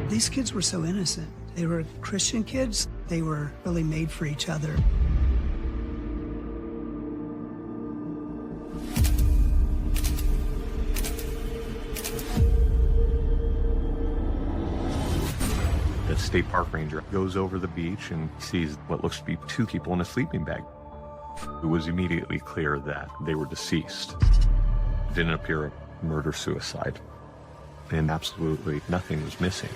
These kids were so innocent. They were Christian kids. They were really made for each other. The state park ranger goes over the beach and sees what looks to be two people in a sleeping bag. It was immediately clear that they were deceased. It didn't appear a murder-suicide, and absolutely nothing was missing.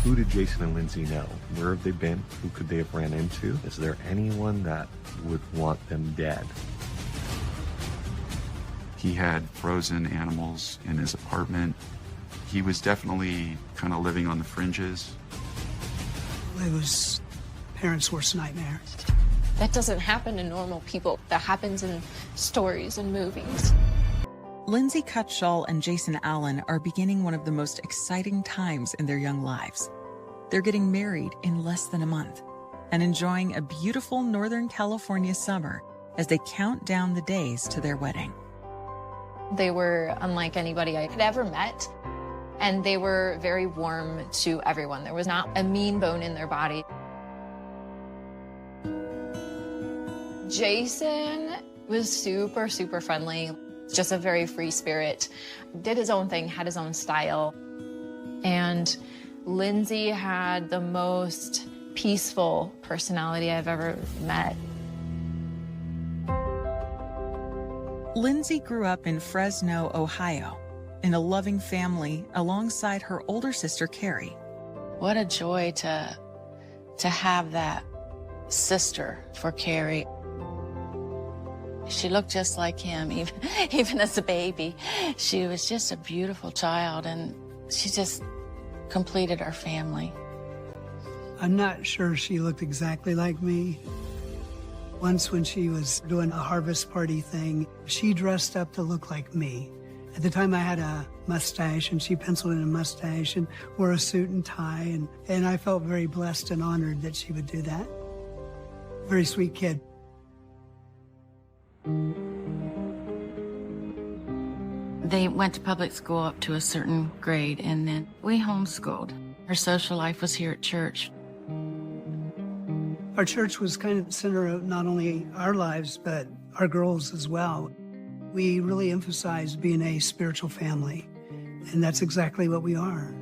Who did Jason and Lindsay know? Where have they been? Who could they have ran into? Is there anyone that would want them dead? He had frozen animals in his apartment. He was definitely kind of living on the fringes. It was parents' worst nightmare. That doesn't happen to normal people. That happens in stories and movies. Lindsay Cutshall and Jason Allen are beginning one of the most exciting times in their young lives. They're getting married in less than a month and enjoying a beautiful Northern California summer as they count down the days to their wedding. They were unlike anybody I had ever met, and they were very warm to everyone. There was not a mean bone in their body. Jason was super, super friendly. Just a very free spirit, did his own thing, had his own style. And Lindsay had the most peaceful personality I've ever met. Lindsay grew up in Fresno, Ohio, in a loving family alongside her older sister, Carrie. What a joy to have that sister for Carrie. She looked just like him, even as a baby. She was just a beautiful child, and she just completed our family. I'm not sure she looked exactly like me. Once when she was doing a harvest party thing, she dressed up to look like me. At the time I had a mustache, and she penciled in a mustache and wore a suit and tie, and I felt very blessed and honored that she would do that. Very sweet kid. They went to public school up to a certain grade, and then we homeschooled. Her social life was here at church. Our church was kind of the center of not only our lives, but our girls as well. We really emphasized being a spiritual family, and that's exactly what we are.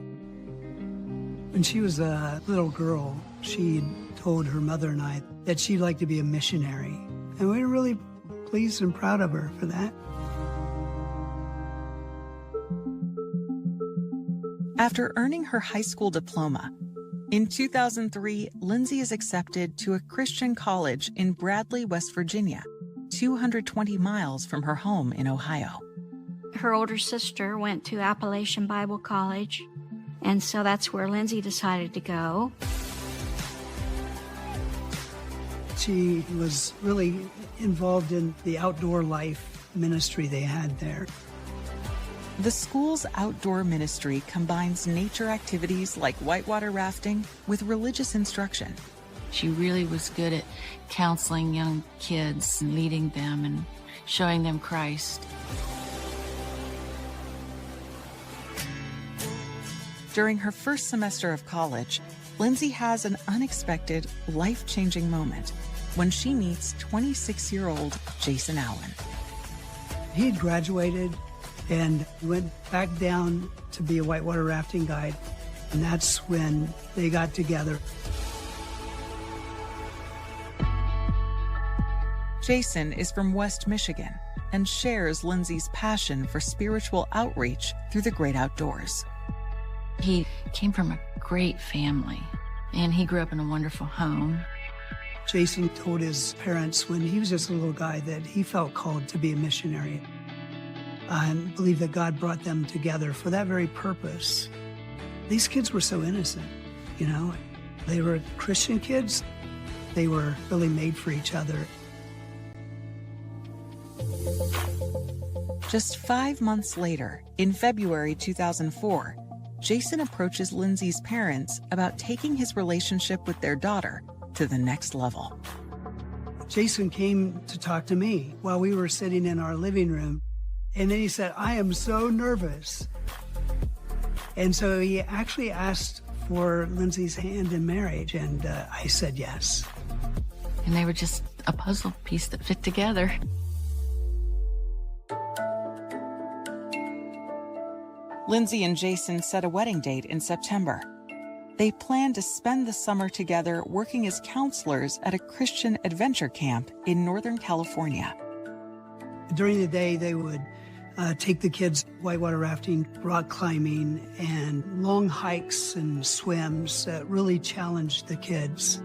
When she was a little girl, she told her mother and I that she'd like to be a missionary, and we were really pleased and proud of her for that. After earning her high school diploma, in 2003, Lindsay is accepted to a Christian college in Bradley, West Virginia, 220 miles from her home in Ohio. Her older sister went to Appalachian Bible College, and so that's where Lindsay decided to go. She was really involved in the outdoor life ministry they had there. The school's outdoor ministry combines nature activities like whitewater rafting with religious instruction. She really was good at counseling young kids and leading them and showing them Christ. During her first semester of college, Lindsay has an unexpected, life-changing moment when she meets 26-year-old Jason Allen. He had graduated and went back down to be a whitewater rafting guide, and that's when they got together. Jason is from West Michigan and shares Lindsay's passion for spiritual outreach through the great outdoors. He came from a great family, and he grew up in a wonderful home. Jason told his parents when he was just a little guy that he felt called to be a missionary. I believe that God brought them together for that very purpose. These kids were so innocent, you know. They were Christian kids. They were really made for each other. Just 5 months later, in February 2004, Jason approaches Lindsay's parents about taking his relationship with their daughter to the next level. Jason came to talk to me while we were sitting in our living room, and then he said, "I am so nervous." And so he actually asked for Lindsay's hand in marriage, and I said yes. And they were just a puzzle piece that fit together. Lindsay and Jason set a wedding date in September. They planned to spend the summer together working as counselors at a Christian adventure camp in Northern California. During the day, they would take the kids whitewater rafting, rock climbing, and long hikes and swims that really challenged the kids.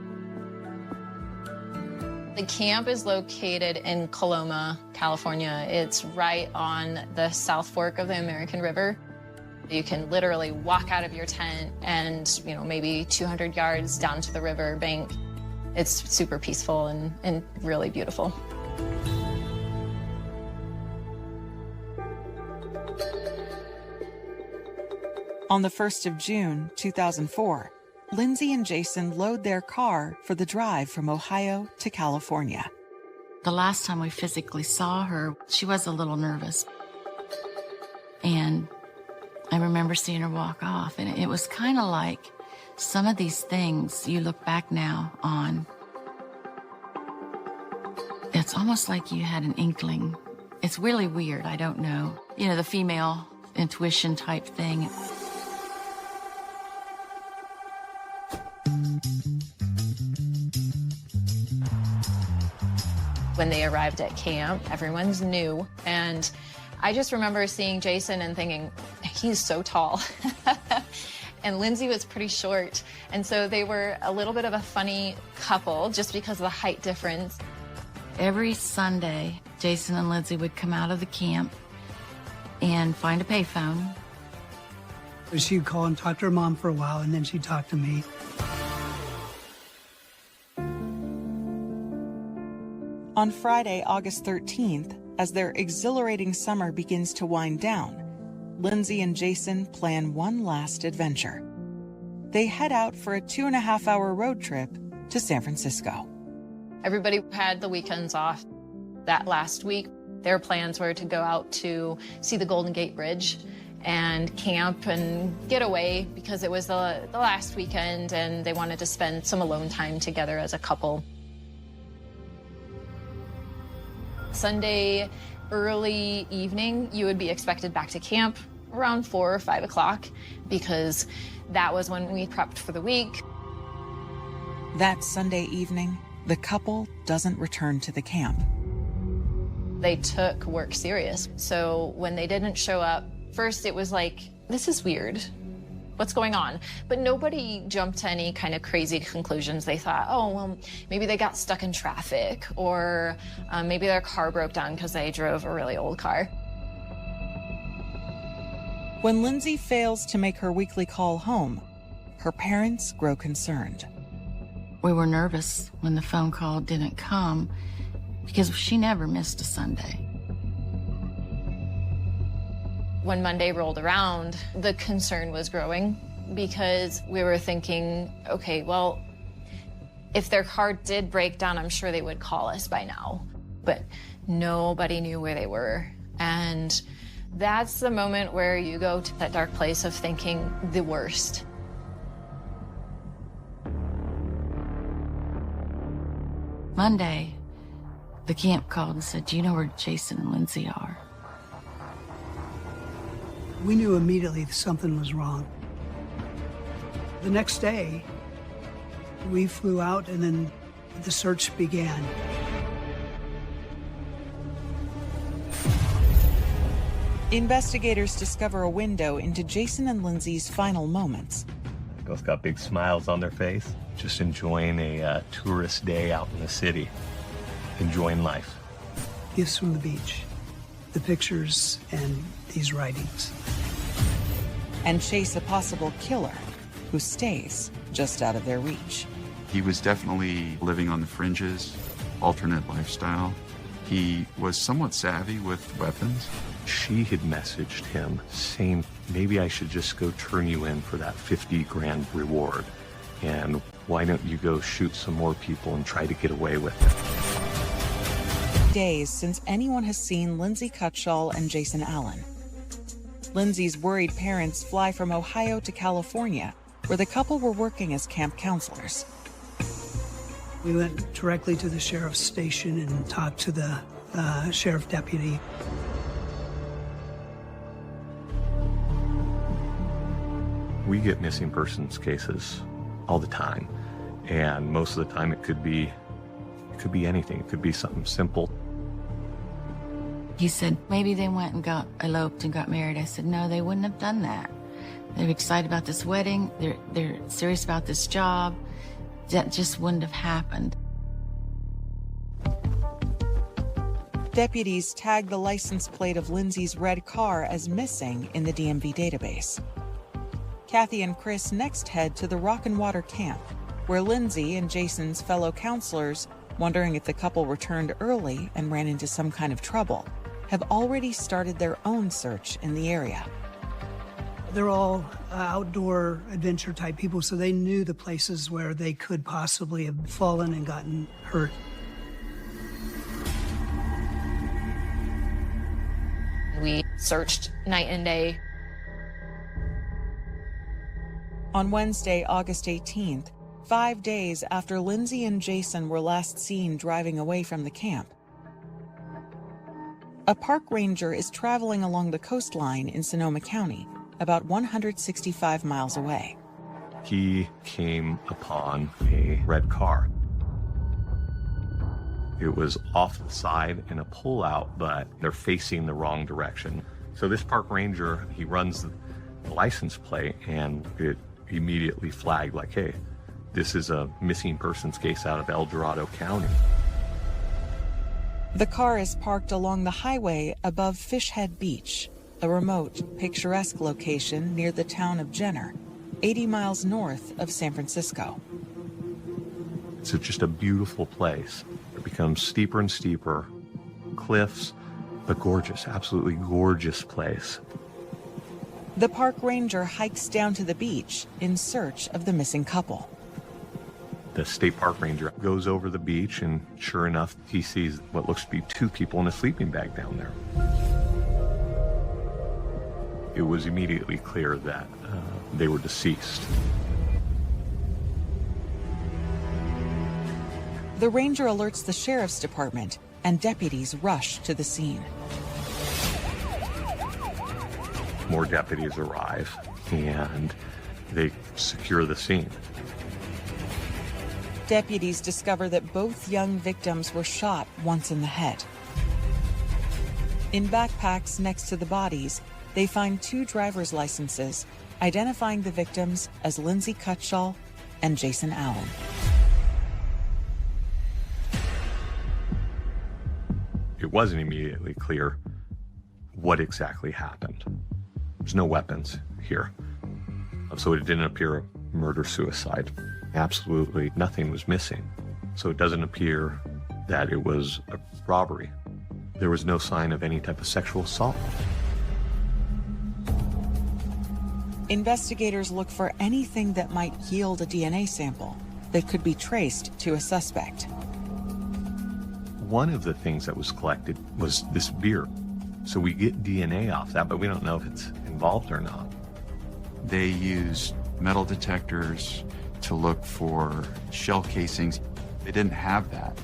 The camp is located in Coloma, California. It's right on the South Fork of the American River. You can literally walk out of your tent and, maybe 200 yards down to the river bank. It's super peaceful and really beautiful. On the 1st of June, 2004, Lindsay and Jason load their car for the drive from Ohio to California. The last time we physically saw her, she was a little nervous. And I remember seeing her walk off, and it was kind of like some of these things you look back now on. It's almost like you had an inkling. It's really weird, I don't know. The female intuition type thing. When they arrived at camp, everyone's new, and I just remember seeing Jason and thinking, he's so tall. And Lindsay was pretty short, and so they were a little bit of a funny couple just because of the height difference. Every Sunday, Jason and Lindsay would come out of the camp and find a payphone. She'd call and talk to her mom for a while, and then she'd talk to me. On Friday, August 13th, as their exhilarating summer begins to wind down, Lindsay and Jason plan one last adventure. They head out for a 2.5-hour road trip to San Francisco. Everybody had the weekends off. That last week, their plans were to go out to see the Golden Gate Bridge and camp and get away because it was the last weekend and they wanted to spend some alone time together as a couple. Sunday early evening, you would be expected back to camp around 4 or 5 o'clock because that was when we prepped for the week. That Sunday evening, the couple doesn't return to the camp. They took work serious. So when they didn't show up, first it was like, this is weird. What's going on? But nobody jumped to any kind of crazy conclusions. They thought, oh, well, maybe they got stuck in traffic, or maybe their car broke down because they drove a really old car. When Lindsay fails to make her weekly call home, her parents grow concerned. We were nervous when the phone call didn't come because she never missed a Sunday. When Monday rolled around, the concern was growing because we were thinking, okay, well, if their car did break down, I'm sure they would call us by now. But nobody knew where they were. And that's the moment where you go to that dark place of thinking the worst. Monday, the camp called and said, do you know where Jason and Lindsay are? We knew immediately something was wrong. The next day, we flew out and then the search began. Investigators discover a window into Jason and Lindsay's final moments. Both got big smiles on their face, just enjoying a tourist day out in the city, enjoying life. Gifts from the beach, the pictures, and these writings. And chase a possible killer who stays just out of their reach. He was definitely living on the fringes, alternate lifestyle. He was somewhat savvy with weapons. She had messaged him saying, maybe I should just go turn you in for that 50 grand reward. And why don't you go shoot some more people and try to get away with it? Days since anyone has seen Lindsay Cutshall and Jason Allen. Lindsay's worried parents fly from Ohio to California, where the couple were working as camp counselors. We went directly to the sheriff's station and talked to the sheriff deputy. We get missing persons cases all the time, and most of the time it could be anything. It could be something simple. He said, maybe they went and got eloped and got married. I said, no, they wouldn't have done that. They're excited about this wedding. They're serious about this job. That just wouldn't have happened. Deputies tagged the license plate of Lindsay's red car as missing in the DMV database. Kathy and Chris next head to the Rock and Water camp, where Lindsay and Jason's fellow counselors, wondering if the couple returned early and ran into some kind of trouble, have already started their own search in the area. They're all outdoor adventure type people, so they knew the places where they could possibly have fallen and gotten hurt. We searched night and day. On Wednesday, August 18th, 5 days after Lindsay and Jason were last seen driving away from the camp, a park ranger is traveling along the coastline in Sonoma County, about 165 miles away. He came upon a red car. It was off the side in a pullout, but they're facing the wrong direction. So this park ranger, he runs the license plate, and it immediately flagged like, hey, this is a missing persons case out of El Dorado County. The car is parked along the highway above Fishhead Beach, a remote, picturesque location near the town of Jenner, 80 miles north of San Francisco. It's just a beautiful place. It becomes steeper and steeper, cliffs, but gorgeous, absolutely gorgeous place. The park ranger hikes down to the beach in search of the missing couple. The state park ranger goes over the beach, and sure enough, he sees what looks to be 2 people in a sleeping bag down there. It was immediately clear that they were deceased. The ranger alerts the sheriff's department, and deputies rush to the scene. More deputies arrive, and they secure the scene. Deputies discover that both young victims were shot once in the head. In backpacks next to the bodies, they find 2 driver's licenses, identifying the victims as Lindsay Cutshall and Jason Allen. It wasn't immediately clear what exactly happened. There's no weapons here, so it didn't appear a murder-suicide. Absolutely nothing was missing, so it doesn't appear that it was a robbery. There was no sign of any type of sexual assault. Investigators look for anything that might yield a DNA sample that could be traced to a suspect. One of the things that was collected was this beer. So we get DNA off that, but we don't know if it's involved or not. They used metal detectors to look for shell casings. They didn't have that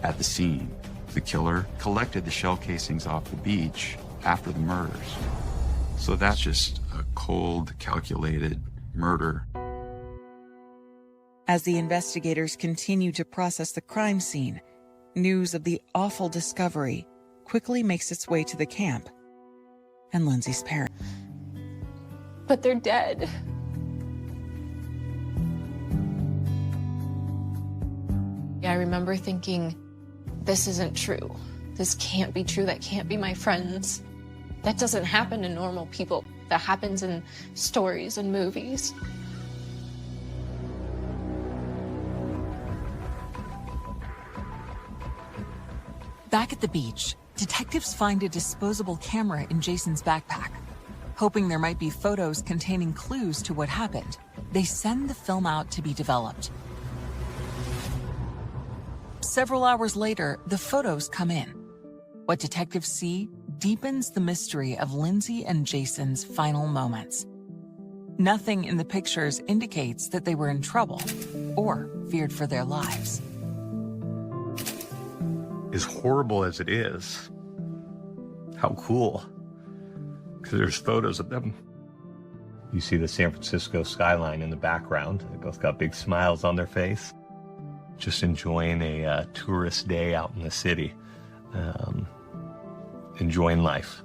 at the scene. The killer collected the shell casings off the beach after the murders. So that's just a cold, calculated murder. As the investigators continue to process the crime scene, news of the awful discovery quickly makes its way to the camp and Lindsay's parents. But they're dead. I remember thinking, this isn't true. This can't be true. That can't be my friends. That doesn't happen to normal people. That happens in stories and movies. Back at the beach, detectives find a disposable camera in Jason's backpack. Hoping there might be photos containing clues to what happened, they send the film out to be developed. Several hours later, the photos come in. What detectives see deepens the mystery of Lindsay and Jason's final moments. Nothing in the pictures indicates that they were in trouble or feared for their lives. As horrible as it is, how cool. Because there's photos of them. You see the San Francisco skyline in the background. They both got big smiles on their face. Just enjoying a tourist day out in the city. Enjoying life.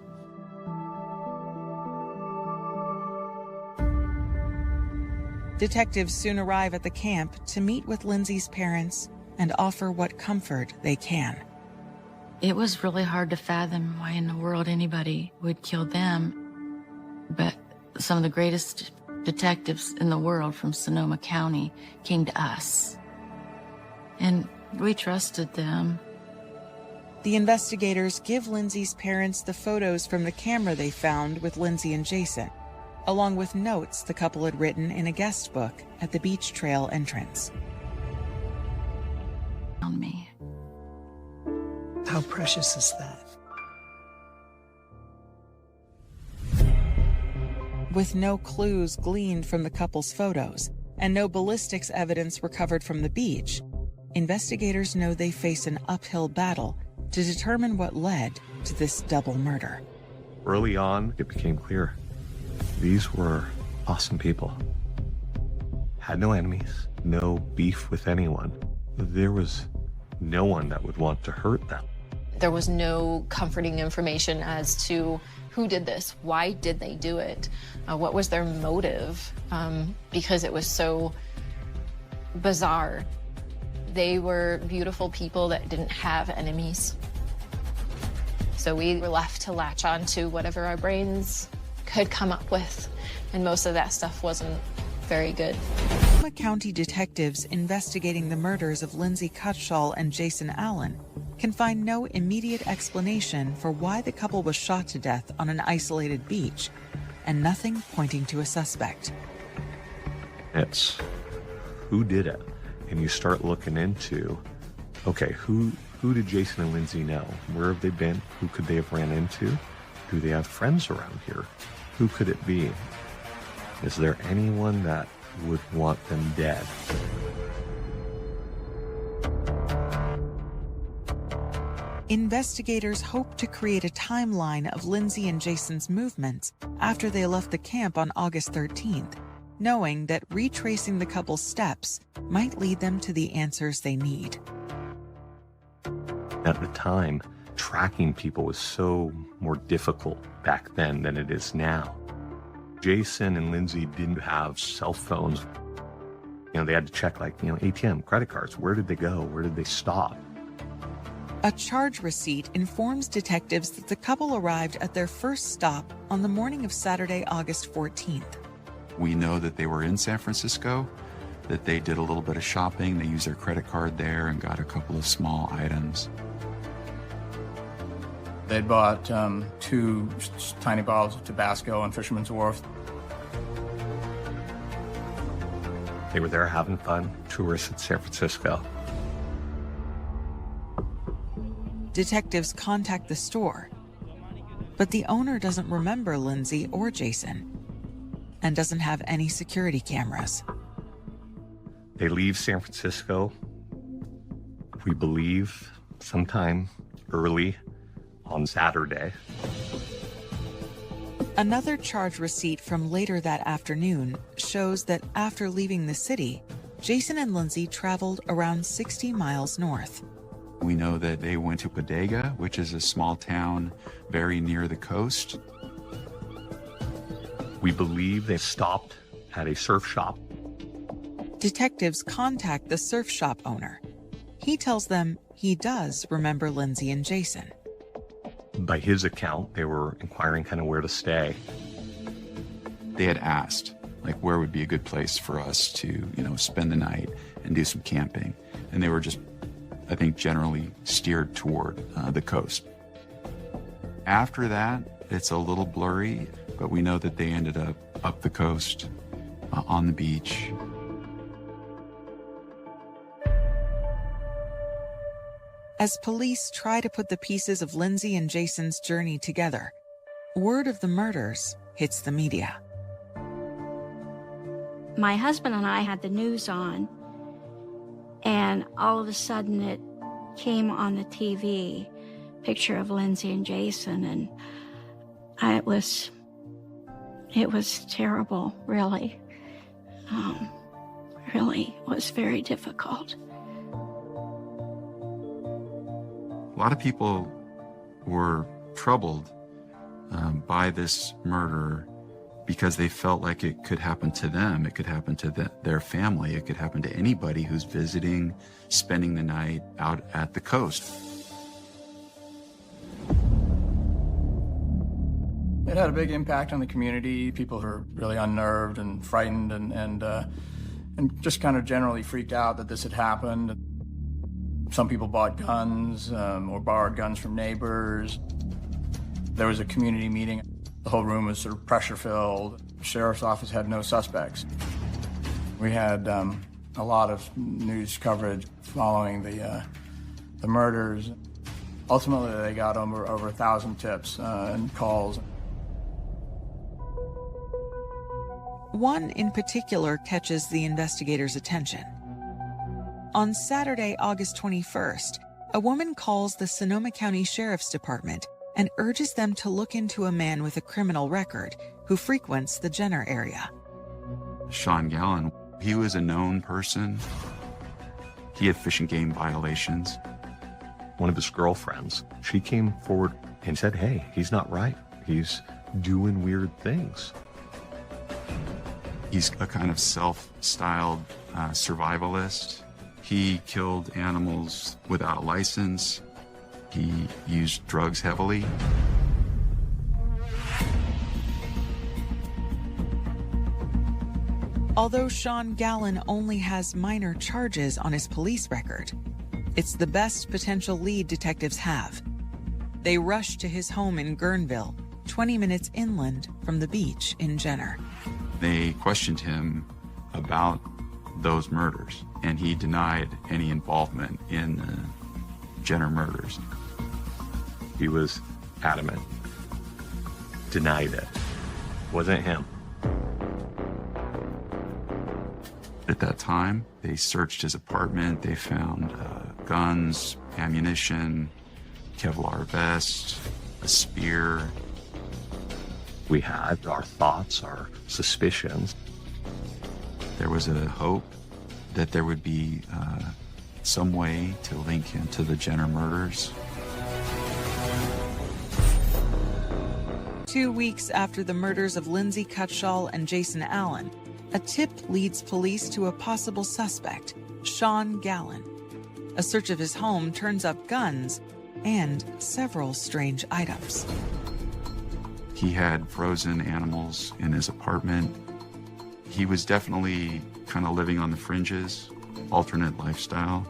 Detectives soon arrive at the camp to meet with Lindsay's parents and offer what comfort they can. It was really hard to fathom why in the world anybody would kill them. But some of the greatest detectives in the world from Sonoma County came to us. And we trusted them. The investigators give Lindsay's parents the photos from the camera they found with Lindsay and Jason, along with notes the couple had written in a guest book at the beach trail entrance. On me. How precious is that? With no clues gleaned from the couple's photos and no ballistics evidence recovered from the beach, investigators know they face an uphill battle to determine what led to this double murder. Early on, it became clear. These were awesome people. Had no enemies, no beef with anyone. There was no one that would want to hurt them. There was no comforting information as to who did this, why did they do it, what was their motive, because it was so bizarre. They were beautiful people that didn't have enemies. So we were left to latch on to whatever our brains could come up with, and most of that stuff wasn't very good. Sonoma County detectives investigating the murders of Lindsay Cutshall and Jason Allen can find no immediate explanation for why the couple was shot to death on an isolated beach, and nothing pointing to a suspect. It's who did it? And you start looking into, okay, who did Jason and Lindsay know? Where have they been? Who could they have ran into? Do they have friends around here? Who could it be? Is there anyone that would want them dead? Investigators hope to create a timeline of Lindsay and Jason's movements after they left the camp on August 13th, knowing that retracing the couple's steps might lead them to the answers they need. At the time, tracking people was so more difficult back then than it is now. Jason and Lindsay didn't have cell phones. They had to check ATM, credit cards. Where did they go? Where did they stop? A charge receipt informs detectives that the couple arrived at their first stop on the morning of Saturday, August 14th. We know that they were in San Francisco, that they did a little bit of shopping. They used their credit card there and got a couple of small items. They'd bought 2 tiny bottles of Tabasco on Fisherman's Wharf. They were there having fun, tourists in San Francisco. Detectives contact the store, but the owner doesn't remember Lindsay or Jason and doesn't have any security cameras. They leave San Francisco, we believe, sometime early on Saturday. Another charge receipt from later that afternoon shows that after leaving the city, Jason and Lindsay traveled around 60 miles north. We know that they went to Bodega, which is a small town very near the coast. We believe they stopped at a surf shop. Detectives contact the surf shop owner. He tells them he does remember Lindsay and Jason. By his account, they were inquiring kind of where to stay. They had asked, where would be a good place for us to, spend the night and do some camping. And they were just, I think, generally steered toward the coast. After that, it's a little blurry, but we know that they ended up the coast, on the beach. As police try to put the pieces of Lindsay and Jason's journey together, word of the murders hits the media. My husband and I had the news on, and all of a sudden it came on the TV, picture of Lindsay and Jason, and it was terrible, really. Really was very difficult. A lot of people were troubled by this murder because they felt like it could happen to them. It could happen to their family. It could happen to anybody who's visiting, spending the night out at the coast. It had a big impact on the community. People were really unnerved and frightened and just kind of generally freaked out that this had happened. Some people bought guns or borrowed guns from neighbors. There was a community meeting. The whole room was sort of pressure-filled. The sheriff's office had no suspects. We had a lot of news coverage following the murders. Ultimately, they got over 1,000 tips and calls. One in particular catches the investigators' attention. On Saturday, August 21st, a woman calls the Sonoma County Sheriff's Department and urges them to look into a man with a criminal record who frequents the Jenner area. Sean Gallen, he was a known person. He had fish and game violations. One of his girlfriends, she came forward and said, hey, he's not right. He's doing weird things. He's a kind of self-styled survivalist. He killed animals without a license. He used drugs heavily. Although Sean Gallen only has minor charges on his police record, it's the best potential lead detectives have. They rush to his home in Guerneville, 20 minutes inland from the beach in Jenner. They questioned him about those murders, and he denied any involvement in the Jenner murders. He was adamant. Denied it. Wasn't him. At that time, they searched his apartment. They found guns, ammunition, Kevlar vest, a spear. We had our thoughts, our suspicions. There was a hope that there would be some way to link him to the Jenner murders. 2 weeks after the murders of Lindsay Cutshall and Jason Allen, a tip leads police to a possible suspect, Sean Gallen. A search of his home turns up guns and several strange items. He had frozen animals in his apartment. He was definitely kind of living on the fringes, alternate lifestyle.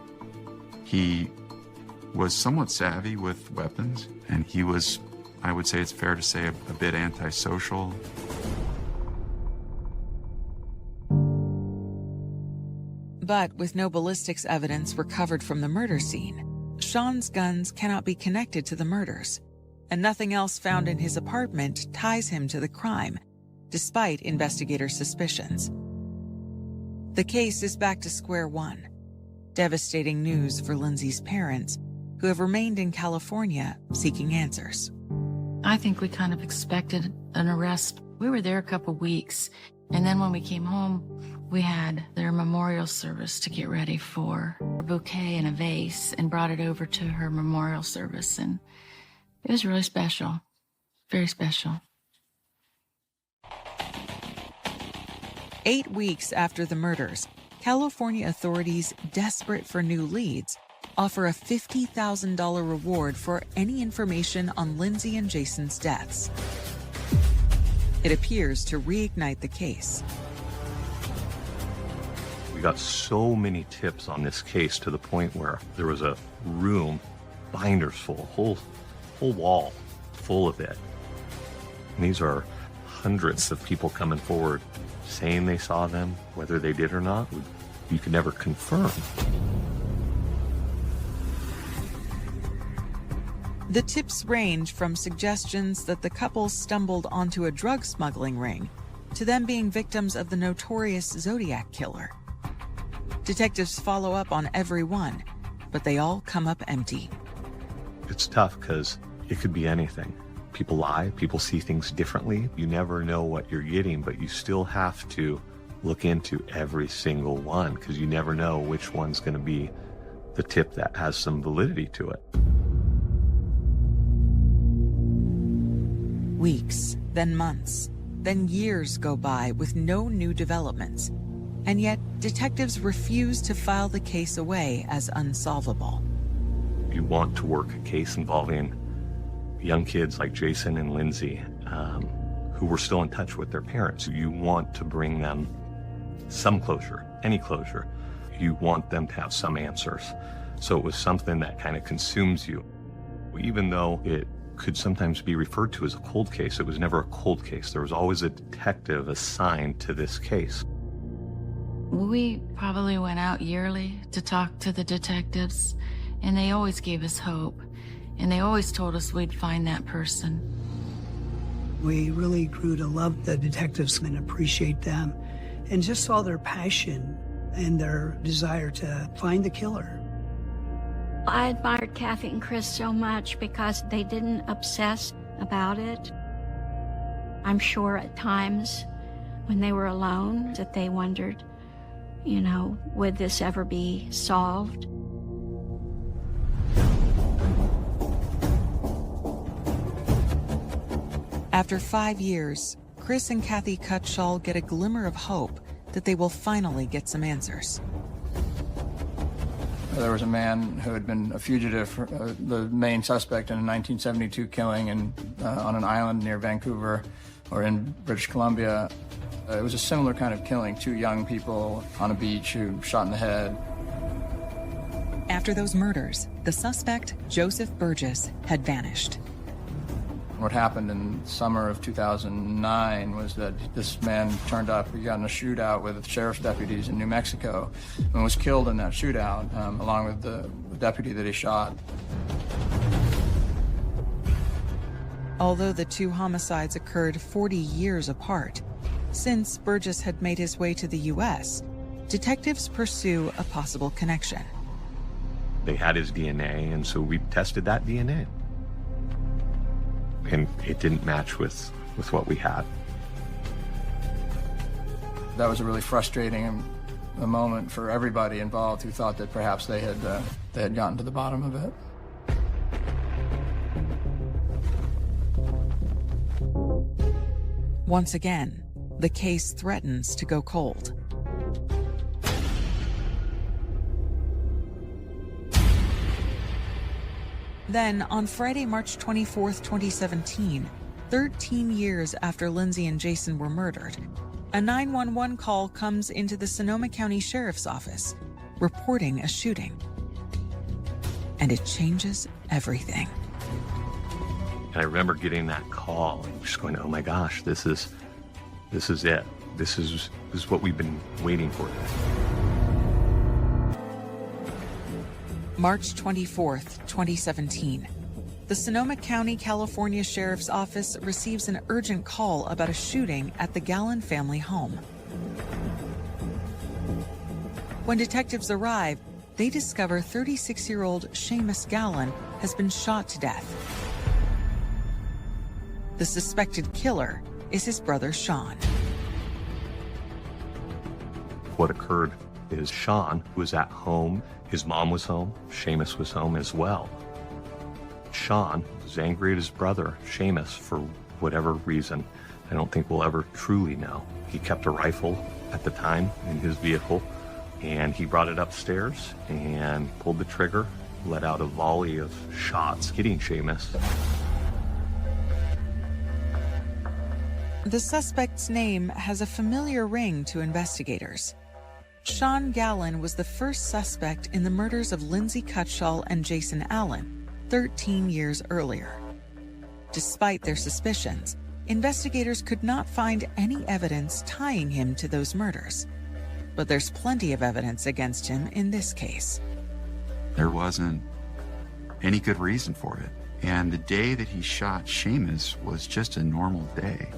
He was somewhat savvy with weapons, and he was, I would say it's fair to say, a bit antisocial. But with no ballistics evidence recovered from the murder scene, Sean's guns cannot be connected to the murders, and nothing else found in his apartment ties him to the crime, despite investigators' suspicions. The case is back to square one. Devastating news for Lindsay's parents, who have remained in California seeking answers. I think we kind of expected an arrest. We were there a couple weeks, and then when we came home, we had their memorial service to get ready for, a bouquet and a vase, and brought it over to her memorial service, and it was really special, very special. 8 weeks after the murders, California authorities, desperate for new leads, offer a $50,000 reward for any information on Lindsay and Jason's deaths. It appears to reignite the case. We got so many tips on this case to the point where there was a room, binders full, whole wall full of it. And these are hundreds of people coming forward saying they saw them. Whether they did or not, you could never confirm. The tips range from suggestions that the couple stumbled onto a drug smuggling ring to them being victims of the notorious Zodiac killer. Detectives follow up on every one, but they all come up empty. It's tough because it could be anything. People lie, people see things differently. You never know what you're getting, but you still have to look into every single one because you never know which one's going to be the tip that has some validity to it. Weeks, then months, then years go by with no new developments, and yet detectives refuse to file the case away as unsolvable. You want to work a case involving young kids like Jason and Lindsay, who were still in touch with their parents. You want to bring them some closure, any closure. You want them to have some answers. So it was something that kind of consumes you. Even though it could sometimes be referred to as a cold case, it was never a cold case. There was always a detective assigned to this case. We probably went out yearly to talk to the detectives, and they always gave us hope, and they always told us we'd find that person. We really grew to love the detectives and appreciate them, and just saw their passion and their desire to find the killer. I admired Kathy and Chris so much because they didn't obsess about it. I'm sure at times when they were alone that they wondered, would this ever be solved? After 5 years, Chris and Kathy Cutshall get a glimmer of hope that they will finally get some answers. There was a man who had been a fugitive, the main suspect in a 1972 killing on an island near Vancouver or in British Columbia. It was a similar kind of killing, 2 young people on a beach who shot in the head. After those murders, the suspect, Joseph Burgess, had vanished. What happened in summer of 2009 was that this man turned up. He got in a shootout with sheriff's deputies in New Mexico and was killed in that shootout, along with the deputy that he shot. Although the 2 homicides occurred 40 years apart, since Burgess had made his way to the U.S., detectives pursue a possible connection. They had his DNA, and so we tested that DNA. And it didn't match with what we had. That was a really frustrating moment for everybody involved who thought that perhaps they had gotten to the bottom of it. Once again, the case threatens to go cold. Then, on Friday, March 24th, 2017, 13 years after Lindsay and Jason were murdered, a 911 call comes into the Sonoma County Sheriff's Office, reporting a shooting. And it changes everything. And I remember getting that call and just going, oh my gosh, this is it. This is what we've been waiting for. March 24th, 2017. The Sonoma County, California Sheriff's Office receives an urgent call about a shooting at the Gallon family home. When detectives arrive, they discover 36-year-old Seamus Gallon has been shot to death. The suspected killer is his brother Sean. What occurred is Sean was at home. His mom was home. Seamus was home as well. Sean was angry at his brother, Seamus, for whatever reason. I don't think we'll ever truly know. He kept a rifle at the time in his vehicle, and he brought it upstairs and pulled the trigger, let out a volley of shots, hitting Seamus. The suspect's name has a familiar ring to investigators. Sean Gallon was the first suspect in the murders of Lindsay Cutshall and Jason Allen 13 years earlier. Despite their suspicions, investigators could not find any evidence tying him to those murders. But there's plenty of evidence against him in this case. There wasn't any good reason for it. And the day that he shot Seamus was just a normal day.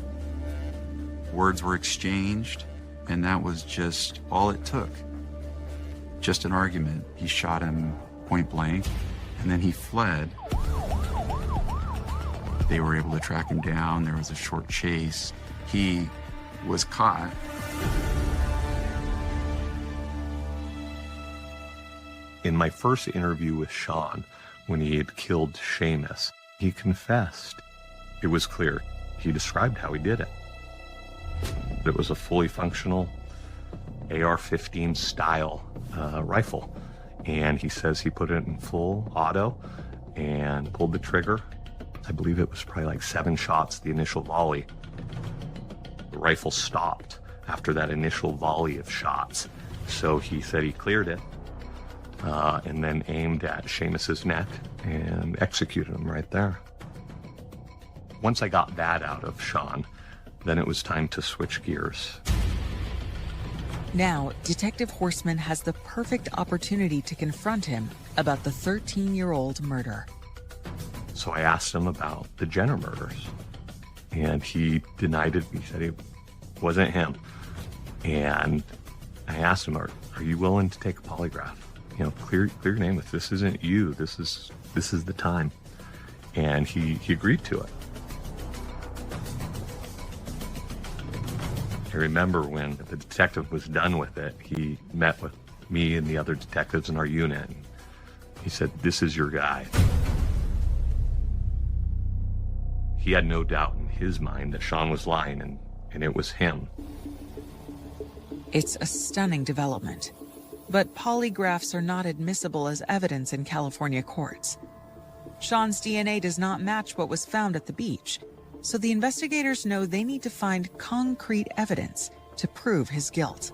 Words were exchanged, and that was just all it took. Just an argument. He shot him point blank, and then he fled. They were able to track him down. There was a short chase. He was caught. In my first interview with Sean, when he had killed Seamus, he confessed. It was clear. He described how he did it. It was a fully functional AR-15 style rifle. And he says he put it in full auto and pulled the trigger. I believe it was probably like 7 shots, the initial volley. The rifle stopped after that initial volley of shots. So he said he cleared it and then aimed at Seamus's neck and executed him right there. Once I got that out of Sean, then it was time to switch gears. Now, Detective Horstman has the perfect opportunity to confront him about the 13-year-old murder. So I asked him about the Jenner murders, and he denied it. He said it wasn't him. And I asked him, are you willing to take a polygraph? You know, clear your name. If this isn't you, this is the time. And he agreed to it. I remember when the detective was done with it, he met with me and the other detectives in our unit. And he said, "This is your guy." He had no doubt in his mind that Sean was lying, and it was him. It's a stunning development. But polygraphs are not admissible as evidence in California courts. Sean's DNA does not match what was found at the beach, so the investigators know they need to find concrete evidence to prove his guilt.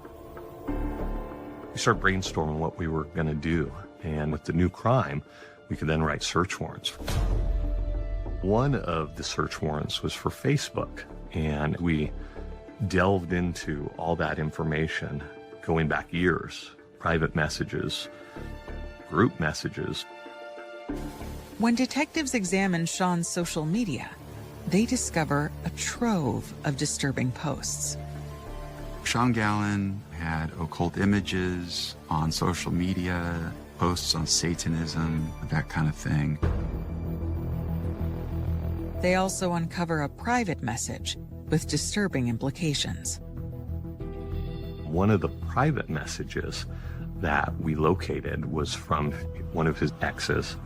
We started brainstorming what we were going to do, and with the new crime, we could then write search warrants. One of the search warrants was for Facebook, and we delved into all that information going back years, private messages, group messages. When detectives examine Sean's social media, they discover a trove of disturbing posts. Sean Gallen had occult images on social media, posts on Satanism, that kind of thing. They also uncover a private message with disturbing implications. One of the private messages that we located was from one of his exes,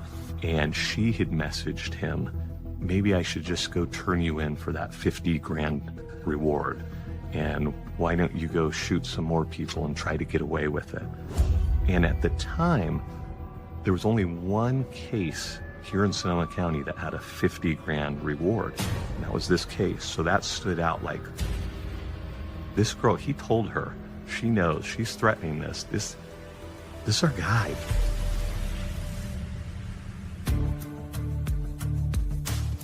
and she had messaged him, "Maybe I should just go turn you in for that 50 grand reward, and why don't you go shoot some more people and try to get away with it?" And at the time, there was only one case here in Sonoma County that had a 50 grand reward, and that was this case. So that stood out. Like, this girl, he told her, she knows, she's threatening this is our guy.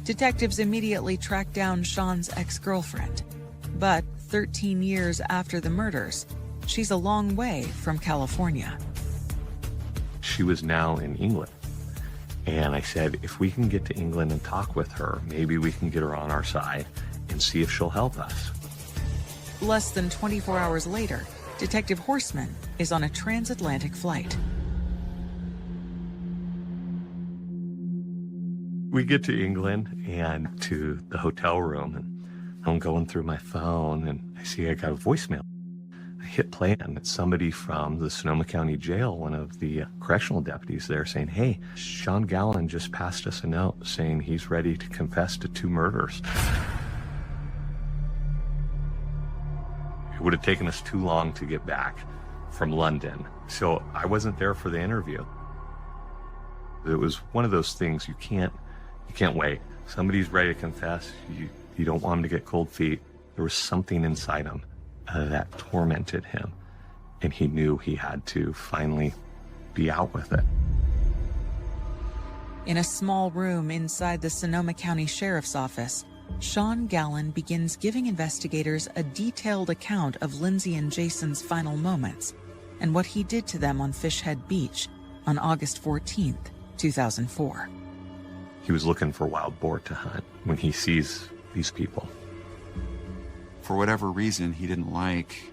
Detectives immediately track down Sean's ex-girlfriend. But 13 years after the murders, she's a long way from California. She was now in England. And I said, if we can get to England and talk with her, maybe we can get her on our side and see if she'll help us. Less than 24 hours later, Detective Horstman is on a transatlantic flight. We get to England and to the hotel room, and I'm going through my phone, and I see I got a voicemail. I hit play, and it's somebody from the Sonoma County Jail, one of the correctional deputies there, saying, "Hey, Sean Gallen just passed us a note saying he's ready to confess to 2 murders." It would have taken us too long to get back from London, so I wasn't there for the interview. It was one of those things you can't wait. Somebody's ready to confess. You don't want him to get cold feet. There was something inside him that tormented him, and he knew he had to finally be out with it. In a small room inside the Sonoma County Sheriff's Office, Sean Gallen begins giving investigators a detailed account of Lindsay and Jason's final moments and what he did to them on Fish Head Beach on August 14th, 2004. He was looking for wild boar to hunt when he sees these people. For whatever reason, he didn't like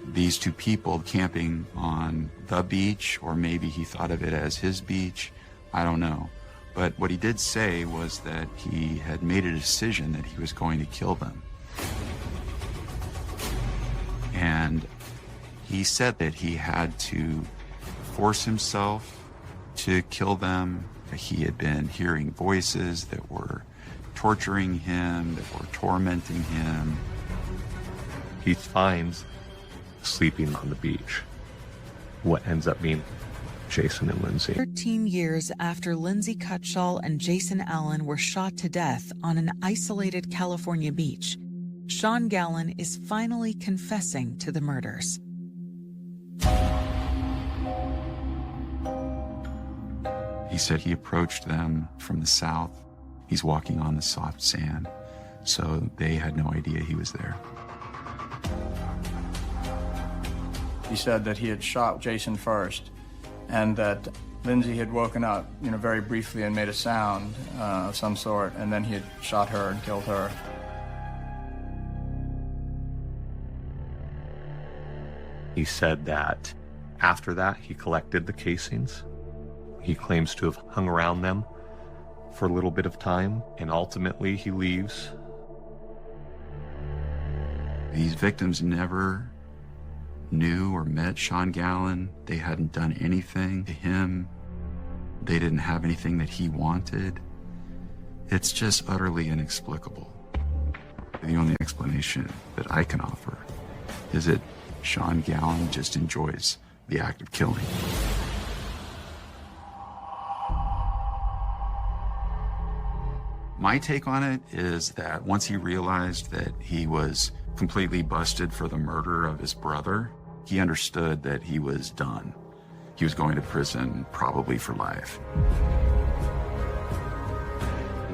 these two people camping on the beach, or maybe he thought of it as his beach. I don't know. But what he did say was that he had made a decision that he was going to kill them. And he said that he had to force himself to kill them. He had been hearing voices that were torturing him, that were tormenting him. He finds sleeping on the beach what ends up being Jason and Lindsay. 13 years after Lindsay Cutshall and Jason Allen were shot to death on an isolated California beach, Sean Gallen is finally confessing to the murders. He said he approached them from the south. He's walking on the soft sand, so they had no idea he was there. He said that he had shot Jason first, and that Lindsay had woken up, very briefly and made a sound of some sort, and then he had shot her and killed her. He said that after that, he collected the casings. He claims to have hung around them for a little bit of time, and ultimately he leaves. These victims never knew or met Sean Gallen. They hadn't done anything to him. They didn't have anything that he wanted. It's just utterly inexplicable. The only explanation that I can offer is that Sean Gallen just enjoys the act of killing. My take on it is that once he realized that he was completely busted for the murder of his brother, he understood that he was done. He was going to prison probably for life.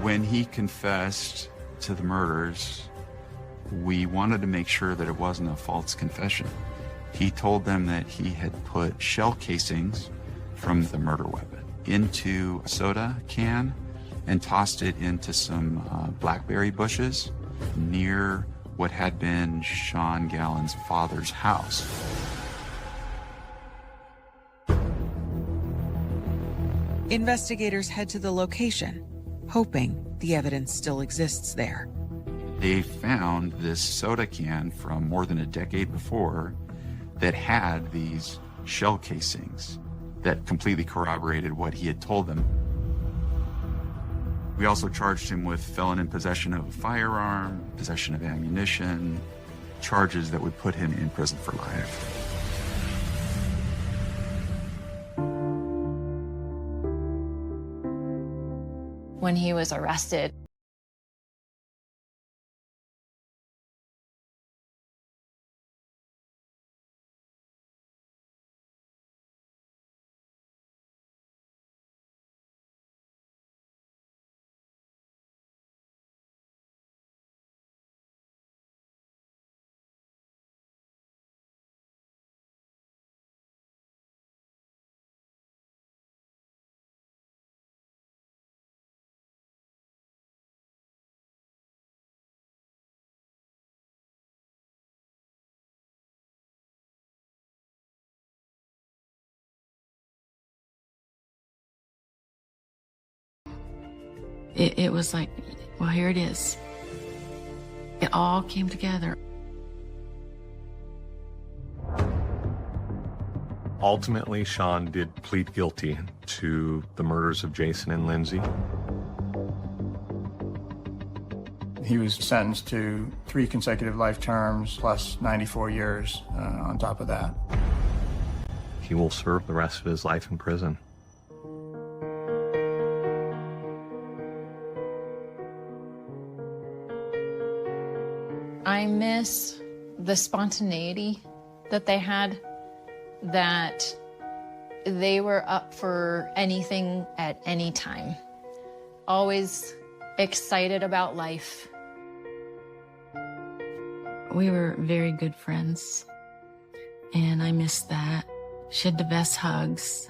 When he confessed to the murders, we wanted to make sure that it wasn't a false confession. He told them that he had put shell casings from the murder weapon into a soda can and tossed it into some blackberry bushes near what had been Sean Gallen's father's house. Investigators head to the location, hoping the evidence still exists there. They found this soda can from more than a decade before that had these shell casings that completely corroborated what he had told them. We also charged him with felon in possession of a firearm, possession of ammunition, charges that would put him in prison for life. When he was arrested, it was like, well, here it is. It all came together. Ultimately, Sean did plead guilty to the murders of Jason and Lindsay. He was sentenced to 3 consecutive life terms plus 94 years on top of that. He will serve the rest of his life in prison. I miss the spontaneity that they had, that they were up for anything at any time. Always excited about life. We were very good friends, and I miss that. She had the best hugs.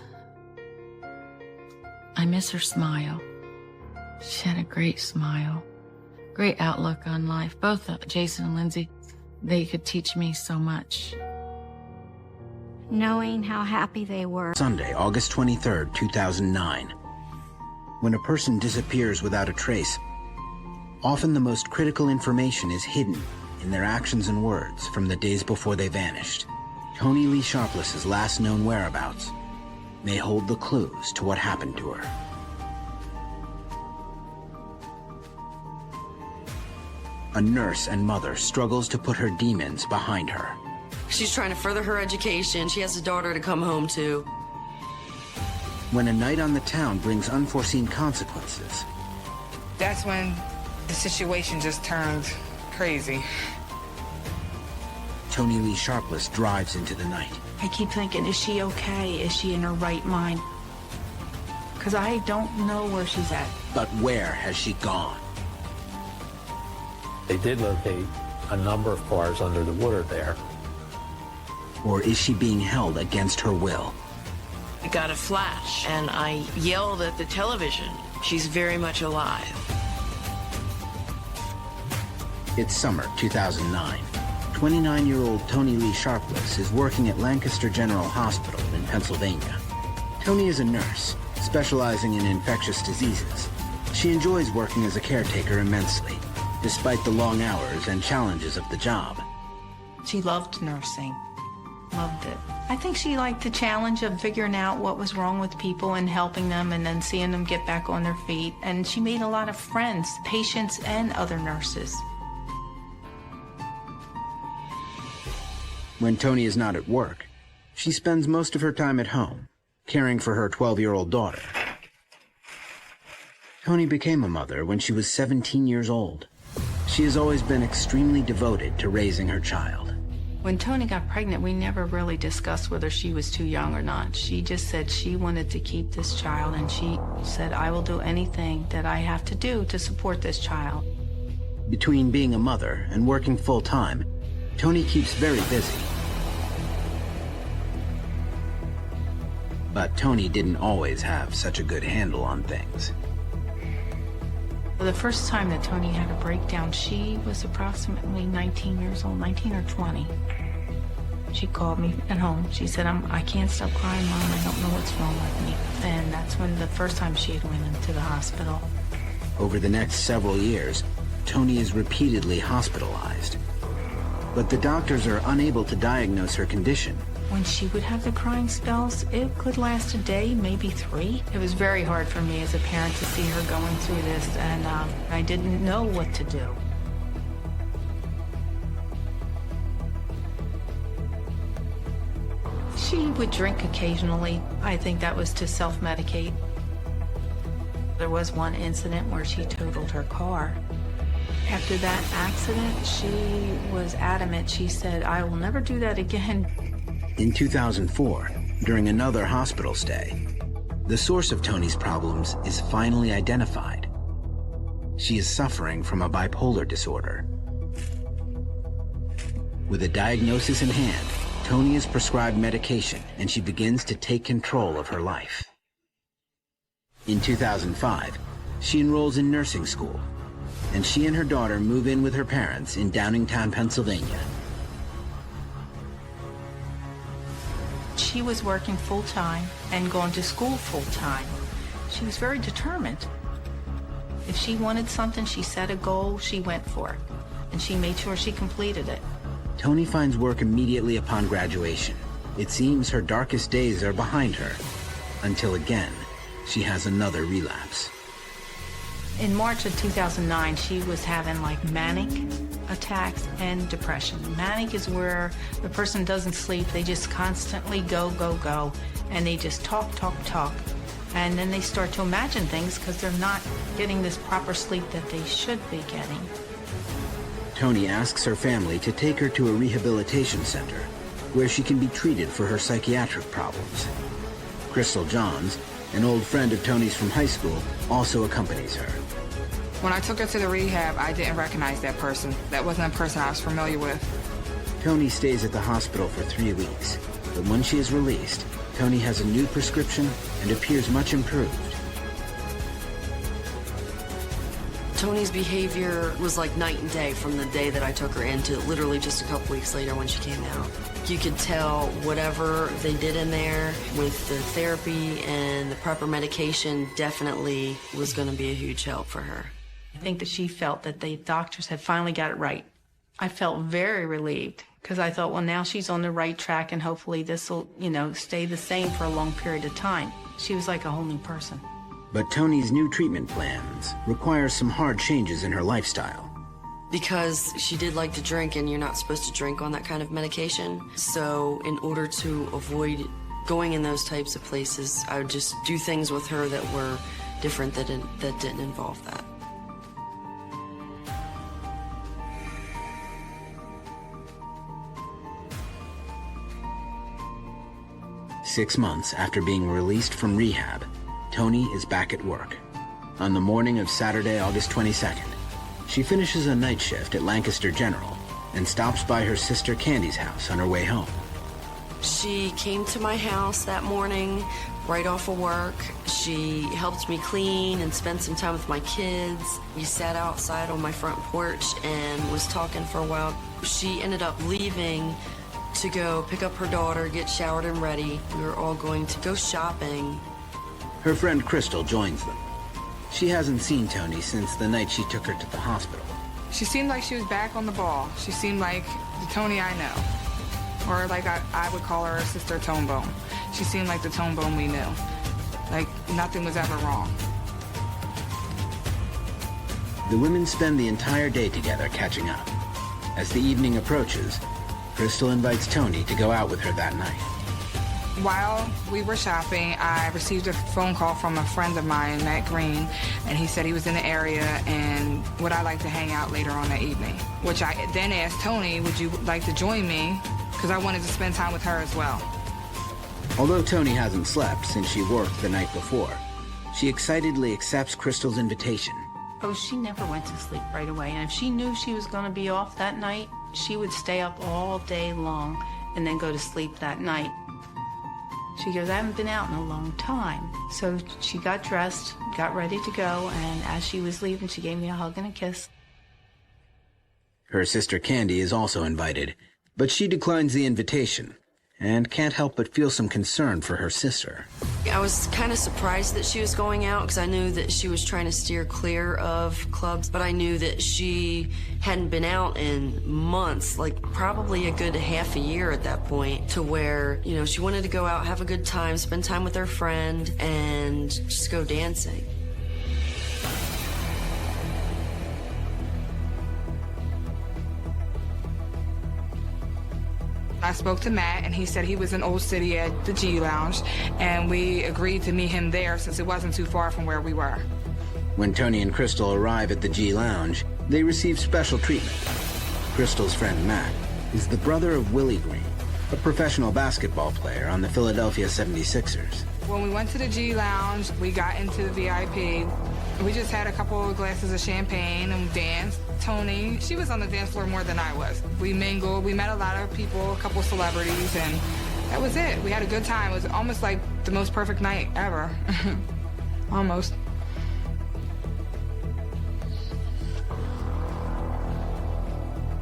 I miss her smile. She had a great smile, great outlook on life. Both Jason and Lindsay, they could teach me so much. Knowing how happy they were. Sunday, August 23rd, 2009. When a person disappears without a trace, often the most critical information is hidden in their actions and words from the days before they vanished. Toni Lee Sharpless's last known whereabouts may hold the clues to what happened to her. A nurse and mother struggles to put her demons behind her. She's trying to further her education. She has a daughter to come home to. When a night on the town brings unforeseen consequences. That's when the situation just turned crazy. Toni Lee Sharpless drives into the night. I keep thinking, is she okay? Is she in her right mind? Because I don't know where she's at. But where has she gone? They did locate a number of cars under the water there. Or is she being held against her will? I got a flash, and I yelled at the television. She's very much alive. It's summer 2009. 29-year-old Toni Lee Sharpless is working at Lancaster General Hospital in Pennsylvania. Toni is a nurse, specializing in infectious diseases. She enjoys working as a caretaker immensely, despite the long hours and challenges of the job. She loved nursing. Loved it. I think she liked the challenge of figuring out what was wrong with people and helping them and then seeing them get back on their feet. And she made a lot of friends, patients and other nurses. When Toni is not at work, she spends most of her time at home, caring for her 12-year-old daughter. Toni became a mother when she was 17 years old. She has always been extremely devoted to raising her child. When Toni got pregnant, we never really discussed whether she was too young or not. She just said she wanted to keep this child, and she said, I will do anything that I have to do to support this child. Between being a mother and working full-time, Toni keeps very busy. But Toni didn't always have such a good handle on things. The first time that Toni had a breakdown, she was approximately 19 years old, 19 or 20. She called me at home. She said, I can't stop crying, Mom. I don't know what's wrong with me. And that's when the first time she had went into the hospital. Over the next several years, Toni is repeatedly hospitalized. But the doctors are unable to diagnose her condition. When she would have the crying spells, it could last a day, maybe 3. It was very hard for me as a parent to see her going through this, and I didn't know what to do. She would drink occasionally. I think that was to self-medicate. There was one incident where she totaled her car. After that accident, she was adamant. She said, I will never do that again. In 2004, during another hospital stay, the source of Toni's problems is finally identified. She is suffering from a bipolar disorder. With a diagnosis in hand, Toni is prescribed medication and she begins to take control of her life. In 2005, she enrolls in nursing school, and she and her daughter move in with her parents in Downingtown, Pennsylvania. She was working full-time and going to school full-time. She was very determined. If she wanted something, she set a goal, she went for it, and she made sure she completed it. Toni finds work immediately upon graduation. It seems her darkest days are behind her, until again, she has another relapse. In March of 2009, she was having like manic attacks and depression. Manic is where the person doesn't sleep. They just constantly go, go, go, and they just talk, talk, talk. And then they start to imagine things because they're not getting this proper sleep that they should be getting. Toni asks her family to take her to a rehabilitation center where she can be treated for her psychiatric problems. Crystal Johns, an old friend of Toni's from high school, also accompanies her. When I took her to the rehab, I didn't recognize that person. That wasn't a person I was familiar with. Toni stays at the hospital for 3 weeks, but when she is released, Toni has a new prescription and appears much improved. Tony's behavior was like night and day from the day that I took her in to literally just a couple weeks later when she came out. You could tell whatever they did in there with the therapy and the proper medication definitely was going to be a huge help for her. I think that she felt that the doctors had finally got it right. I felt very relieved because I thought, well, now she's on the right track and hopefully this will, stay the same for a long period of time. She was like a whole new person. But Tony's new treatment plans require some hard changes in her lifestyle. Because she did like to drink, and you're not supposed to drink on that kind of medication. So in order to avoid going in those types of places, I would just do things with her that were different, that didn't involve that. Six months after being released from rehab, Tony is back at work. On the morning of Saturday, August 22nd, she finishes a night shift at Lancaster General and stops by her sister Candy's house on her way home. She came to my house that morning right off of work. She helped me clean and spent some time with my kids. We sat outside on my front porch and was talking for a while. She ended up leaving to go pick up her daughter, get showered and ready. We were all going to go shopping. Her friend Crystal joins them. She hasn't seen Tony since the night she took her to the hospital. She seemed like she was back on the ball. She seemed like the Tony I know. Or like I would call her Sister Tonebone. She seemed like the Tonebone we knew. Like nothing was ever wrong. The women spend the entire day together catching up. As the evening approaches, Crystal invites Tony to go out with her that night. While we were shopping, I received a phone call from a friend of mine, Matt Green, and he said he was in the area and would I like to hang out later on that evening? Which I then asked Tony, would you like to join me? Because I wanted to spend time with her as well. Although Tony hasn't slept since she worked the night before, she excitedly accepts Crystal's invitation. Oh, she never went to sleep right away. And if she knew she was going to be off that night, she would stay up all day long and then go to sleep that night. She goes, I haven't been out in a long time. So she got dressed, got ready to go, and as she was leaving, she gave me a hug and a kiss. Her sister Candy is also invited, but she declines the invitation and can't help but feel some concern for her sister. I was kind of surprised that she was going out because I knew that she was trying to steer clear of clubs, but I knew that she hadn't been out in months, like probably a good half a year at that point, to where, she wanted to go out, have a good time, spend time with her friend, and just go dancing. I spoke to Matt, and he said he was in Old City at the G Lounge, and we agreed to meet him there since it wasn't too far from where we were. When Tony and Crystal arrive at the G Lounge, they receive special treatment. Crystal's friend Matt is the brother of Willie Green, a professional basketball player on the Philadelphia 76ers. When we went to the G Lounge, we got into the VIP. We just had a couple of glasses of champagne and danced. Tony, she was on the dance floor more than I was. We mingled, we met a lot of people, a couple of celebrities, and that was it. We had a good time. It was almost like the most perfect night ever. Almost.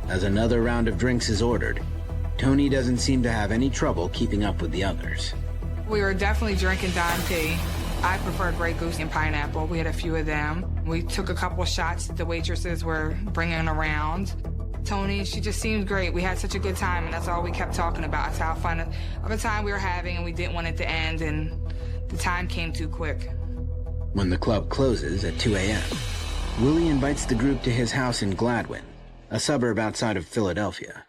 As another round of drinks is ordered, Tony doesn't seem to have any trouble keeping up with the others. We were definitely drinking Don P. I preferred Grey Goose and pineapple. We had a few of them. We took a couple of shots that the waitresses were bringing around. Tony, she just seemed great. We had such a good time, and that's all we kept talking about. It's how fun of a time we were having, and we didn't want it to end, and the time came too quick. When the club closes at 2 a.m., Willie invites the group to his house in Gladwin, a suburb outside of Philadelphia.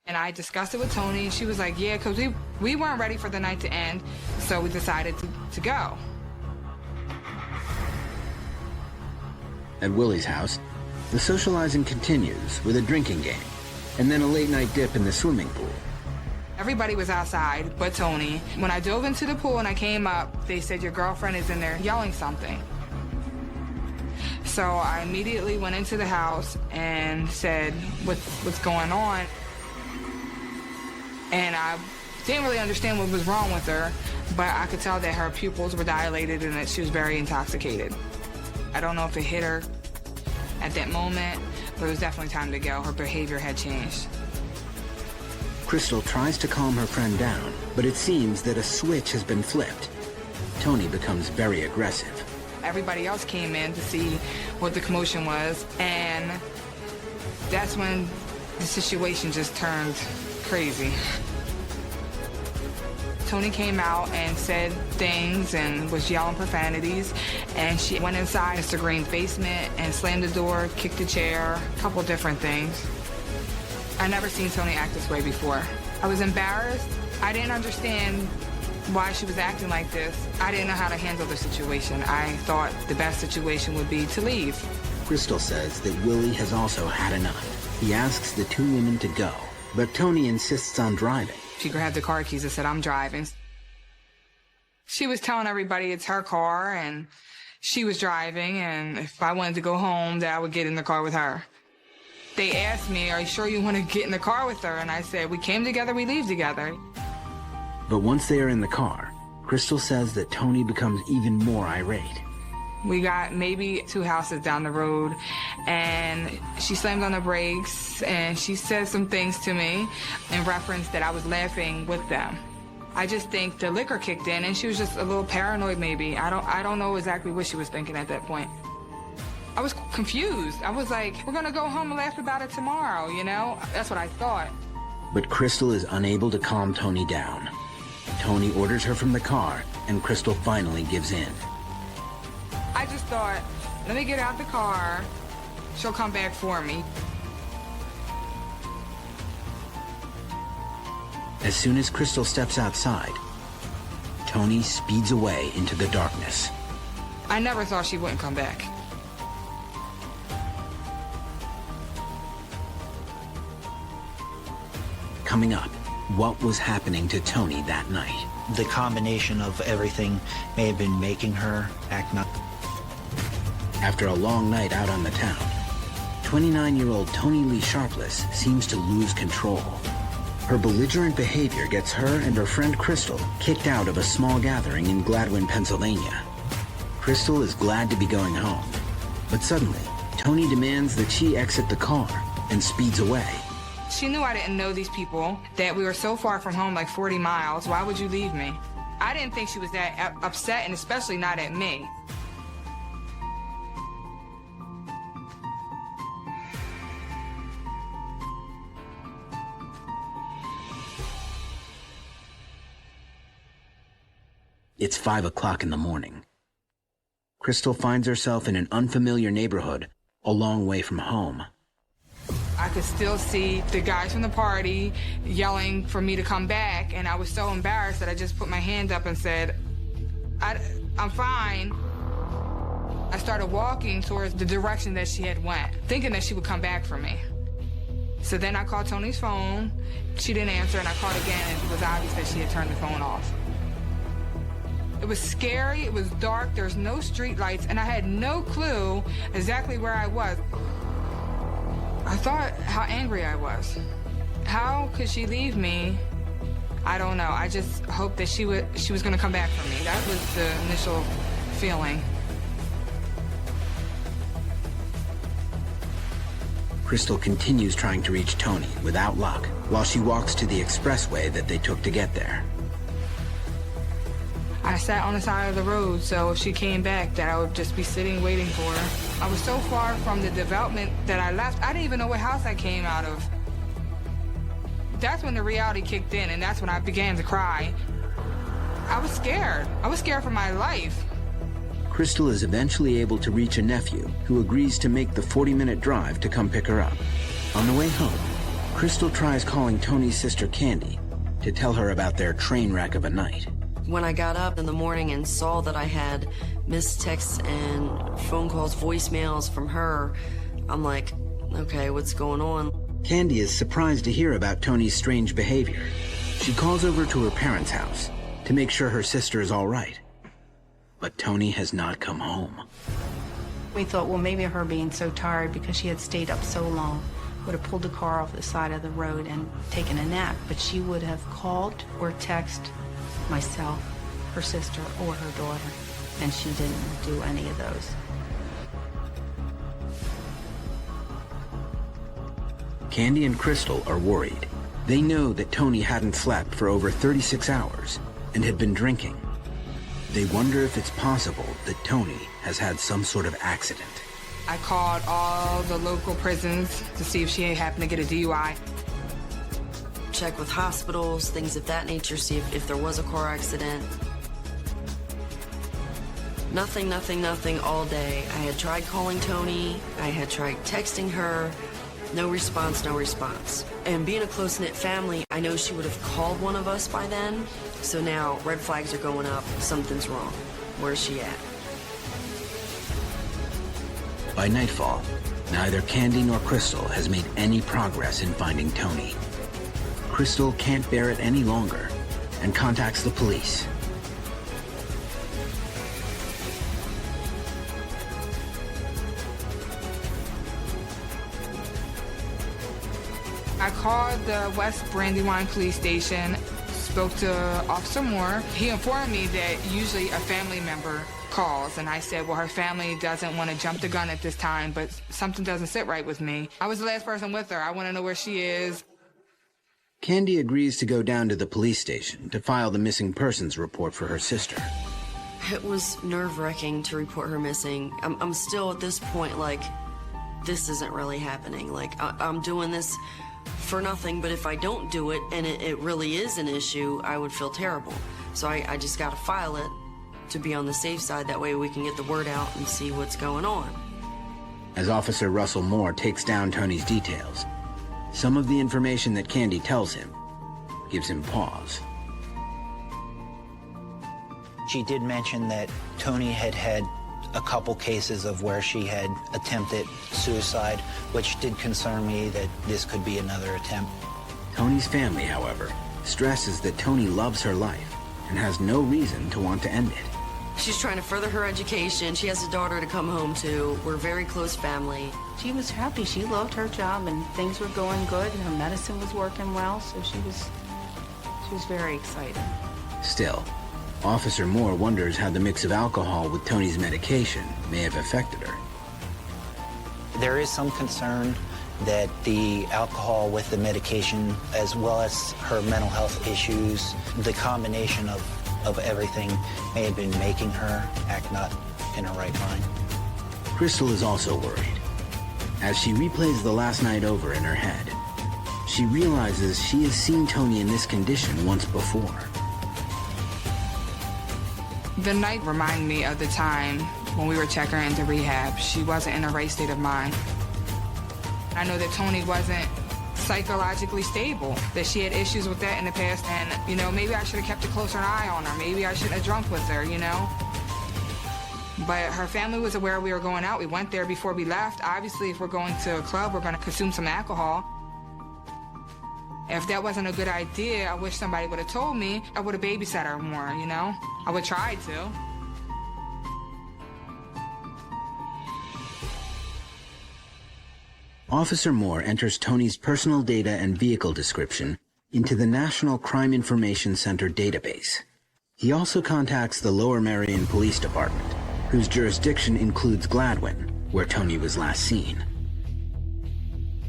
And I discussed it with Tony, and she was like, yeah, because we weren't ready for the night to end, so we decided to go. At Willie's house, the socializing continues with a drinking game and then a late-night dip in the swimming pool. Everybody was outside but Tony. When I dove into the pool and I came up, they said, your girlfriend is in there yelling something. So I immediately went into the house and said, what's going on? And I didn't really understand what was wrong with her, but I could tell that her pupils were dilated and that she was very intoxicated. I don't know if it hit her at that moment, but it was definitely time to go. Her behavior had changed. Crystal tries to calm her friend down, but it seems that a switch has been flipped. Tony becomes very aggressive. Everybody else came in to see what the commotion was, and that's when the situation just turned crazy. Tony came out and said things and was yelling profanities, and she went inside Mr. Green's basement and slammed the door, kicked the chair, a couple different things. I never seen Tony act this way before. I was embarrassed. I didn't understand why she was acting like this. I didn't know how to handle the situation. I thought the best situation would be to leave. Crystal says that Willie has also had enough. He asks the two women to go, but Tony insists on driving. She grabbed the car keys and said, "I'm driving." She was telling everybody it's her car and she was driving, and if I wanted to go home, that I would get in the car with her. They asked me, "Are you sure you want to get in the car with her?" And I said, "We came together, we leave together." But once they are in the car, Crystal says that Tony becomes even more irate. We got maybe 2 houses down the road, and she slammed on the brakes, and she said some things to me in reference that I was laughing with them. I just think the liquor kicked in, and she was just a little paranoid maybe. I don't know exactly what she was thinking at that point. I was confused. I was like, we're gonna go home and laugh about it tomorrow, you know? That's what I thought. But Crystal is unable to calm Tony down. Tony orders her from the car, and Crystal finally gives in. I just thought, let me get out the car. She'll come back for me. As soon as Crystal steps outside, Tony speeds away into the darkness. I never thought she wouldn't come back. Coming up, what was happening to Tony that night? The combination of everything may have been making her act not. After a long night out on the town, 29-year-old Toni Lee Sharpless seems to lose control. Her belligerent behavior gets her and her friend Crystal kicked out of a small gathering in Gladwin, Pennsylvania. Crystal is glad to be going home, but suddenly, Tony demands that she exit the car and speeds away. She knew I didn't know these people, that we were so far from home, like 40 miles. Why would you leave me? I didn't think she was that upset, and especially not at me. It's 5 o'clock in the morning. Crystal finds herself in an unfamiliar neighborhood, a long way from home. I could still see the guys from the party yelling for me to come back, and I was so embarrassed that I just put my hand up and said, I'm fine. I started walking towards the direction that she had went, thinking that she would come back for me. So then I called Tony's phone. She didn't answer, and I called again, and it was obvious that she had turned the phone off. It was scary, it was dark, there's no street lights, and I had no clue exactly where I was. I thought how angry I was. How could she leave me? I don't know. I just hoped that she was gonna come back for me. That was the initial feeling. Crystal continues trying to reach Tony without luck while she walks to the expressway that they took to get there. I sat on the side of the road, so if she came back, that I would just be sitting waiting for her. I was so far from the development that I left, I didn't even know what house I came out of. That's when the reality kicked in, and that's when I began to cry. I was scared. I was scared for my life. Crystal is eventually able to reach a nephew who agrees to make the 40-minute drive to come pick her up. On the way home, Crystal tries calling Tony's sister Candy to tell her about their train wreck of a night. When I got up in the morning and saw that I had missed texts and phone calls, voicemails from her, I'm like, okay, what's going on? Candy is surprised to hear about Tony's strange behavior. She calls over to her parents' house to make sure her sister is all right. But Tony has not come home. We thought, well, maybe her being so tired because she had stayed up so long would have pulled the car off the side of the road and taken a nap, but she would have called or texted myself, her sister, or her daughter, and she didn't do any of those. Candy and Crystal are worried. They know that Tony hadn't slept for over 36 hours and had been drinking. They wonder if it's possible that Tony has had some sort of accident. I called all the local prisons to see if she happened to get a DUI. Check with hospitals, things of that nature, see if there was a car accident. Nothing all day. I had tried calling Tony. I had tried texting her. No response. And being a close-knit family, I know she would have called one of us by then. So now red flags are going up. Something's wrong. Where's she at? By nightfall, neither Candy nor Crystal has made any progress in finding Tony. Crystal can't bear it any longer and contacts the police. I called the West Brandywine Police Station, spoke to Officer Moore. He informed me that usually a family member calls, and I said, well, her family doesn't want to jump the gun at this time, but something doesn't sit right with me. I was the last person with her. I want to know where she is. Candy agrees to go down to the police station to file the missing persons report for her sister. It was nerve-wracking to report her missing. I'm still at this point like, this isn't really happening. Like, I'm doing this for nothing, but if I don't do it and it really is an issue, I would feel terrible. So I just got to file it to be on the safe side. That way we can get the word out and see what's going on. As Officer Russell Moore takes down Tony's details, some of the information that Candy tells him gives him pause. She did mention that Tony had had a couple cases of where she had attempted suicide, which did concern me that this could be another attempt. Tony's family, however, stresses that Tony loves her life and has no reason to want to end it. She's trying to further her education. She has a daughter to come home to. We're a very close family. She was happy. She loved her job and things were going good and her medicine was working well, so she was very excited. Still, Officer Moore wonders how the mix of alcohol with Tony's medication may have affected her. There is some concern that the alcohol with the medication, as well as her mental health issues, the combination of everything may have been making her act not in her right mind. Crystal is also worried. As she replays the last night over in her head, she realizes she has seen Tony in this condition once before. The night reminded me of the time when we were checking her into rehab. She wasn't in a right state of mind. I know that Tony wasn't psychologically stable, that she had issues with that in the past, and, you know, maybe I should have kept a closer eye on her. Maybe I shouldn't have drunk with her, you know? But her family was aware we were going out. We went there before we left. Obviously, if we're going to a club, we're going to consume some alcohol. If that wasn't a good idea, I wish somebody would have told me. I would have babysat her more, you know? I would try to. Officer Moore enters Tony's personal data and vehicle description into the National Crime Information Center database. He also contacts the Lower Merion Police Department, whose jurisdiction includes Gladwin, where Tony was last seen.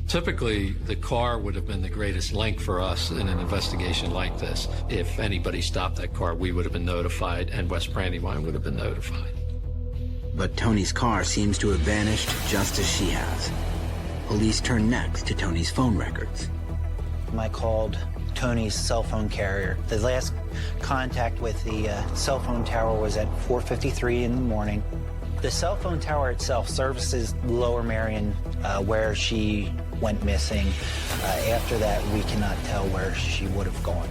Typically, the car would have been the greatest link for us in an investigation like this. If anybody stopped that car, we would have been notified, and West Brandywine would have been notified. But Tony's car seems to have vanished just as she has. Police turn next to Tony's phone records. I called Tony's cell phone carrier. The last contact with the cell phone tower was at 4:53 in the morning. The cell phone tower itself services Lower Merion, where she went missing. After that, we cannot tell where she would have gone.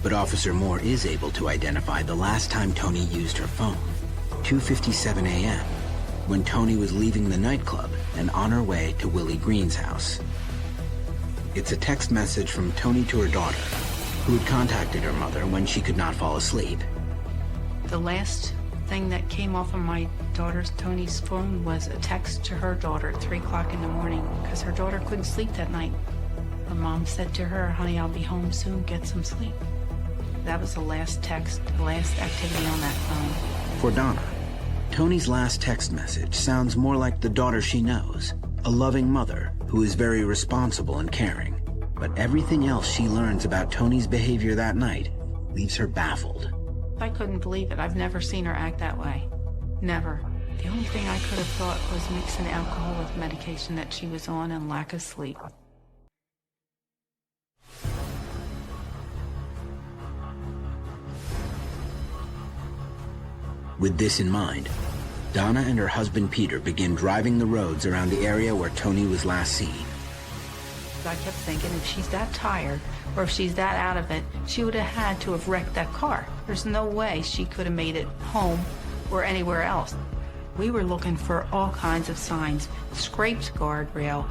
But Officer Moore is able to identify the last time Tony used her phone, 2:57 a.m., when Tony was leaving the nightclub and on her way to Willie Green's house. It's a text message from Tony to her daughter, who had contacted her mother when she could not fall asleep. The last thing that came off of my daughter's, Tony's phone, was a text to her daughter at 3 o'clock in the morning because her daughter couldn't sleep that night. Her mom said to her, "Honey, I'll be home soon, get some sleep." That was the last text, the last activity on that phone. For Donna, Tony's last text message sounds more like the daughter she knows, a loving mother who is very responsible and caring. But everything else she learns about Tony's behavior that night leaves her baffled. I couldn't believe it. I've never seen her act that way. Never. The only thing I could have thought was mixing alcohol with medication that she was on and lack of sleep. With this in mind, Donna and her husband Peter begin driving the roads around the area where Tony was last seen. I kept thinking, if she's that tired, or if she's that out of it, she would have had to have wrecked that car. There's no way she could have made it home or anywhere else. We were looking for all kinds of signs, scraped guardrail.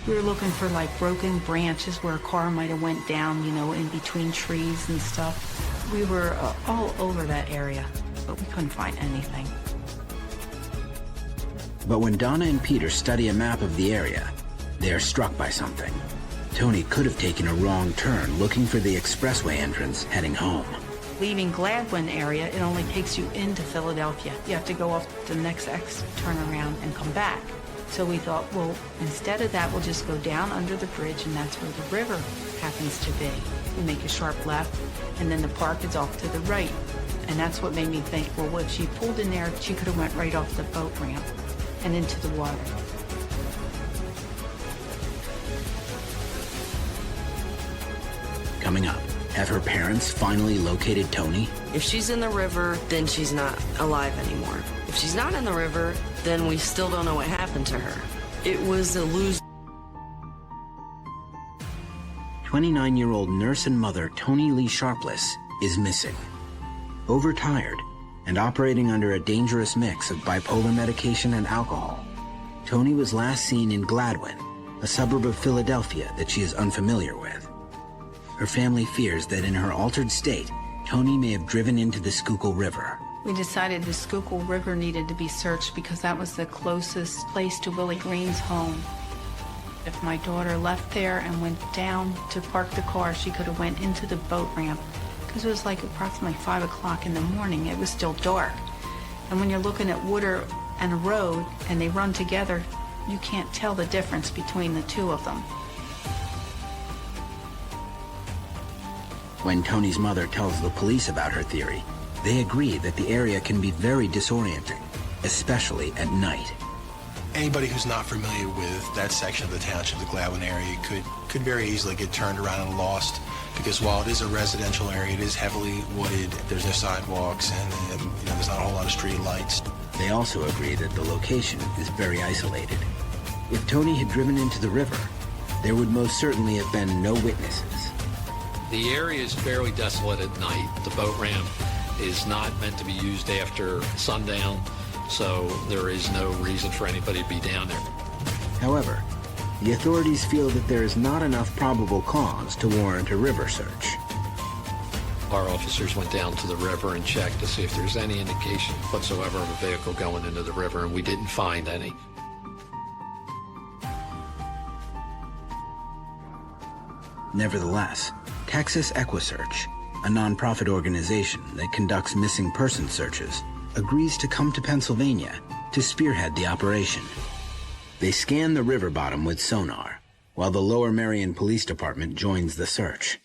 We were looking for like broken branches where a car might have went down, you know, in between trees and stuff. We were all over that area, but we couldn't find anything. But when Donna and Peter study a map of the area, they are struck by something. Tony could have taken a wrong turn looking for the expressway entrance heading home. Leaving Gladwin area, it only takes you into Philadelphia. You have to go off the next X, turn around, and come back. So we thought, well, instead of that, we'll just go down under the bridge, and that's where the river happens to be. We make a sharp left, and then the park is off to the right. And that's what made me think, well, if she pulled in there, she could have went right off the boat ramp and into the water. Coming up, have her parents finally located Tony? If she's in the river, then she's not alive anymore. If she's not in the river, then we still don't know what happened to her. It was a lose. 29-year-old nurse and mother Tony Lee Sharpless is missing. Overtired and operating under a dangerous mix of bipolar medication and alcohol, Tony was last seen in Gladwin, a suburb of Philadelphia that she is unfamiliar with. Her family fears that in her altered state, Tony may have driven into the Schuylkill River. We decided the Schuylkill River needed to be searched because that was the closest place to Willie Green's home. If my daughter left there and went down to park the car, she could have went into the boat ramp because it was like approximately 5 o'clock in the morning. It was still dark. And when you're looking at water and a road and they run together, you can't tell the difference between the two of them. When Tony's mother tells the police about her theory, they agree that the area can be very disorienting, especially at night. Anybody who's not familiar with that section of the township, the Gladwin area, could very easily get turned around and lost, because while it is a residential area, it is heavily wooded. There's no sidewalks, and there's not a whole lot of street lights. They also agree that the location is very isolated. If Tony had driven into the river, there would most certainly have been no witnesses. The area is fairly desolate at night. The boat ramp is not meant to be used after sundown, so there is no reason for anybody to be down there. However, the authorities feel that there is not enough probable cause to warrant a river search. Our officers went down to the river and checked to see if there's any indication whatsoever of a vehicle going into the river, and we didn't find any. Nevertheless, Texas EquiSearch, a nonprofit organization that conducts missing person searches, agrees to come to Pennsylvania to spearhead the operation. They scan the river bottom with sonar, while the Lower Merion Police Department joins the search.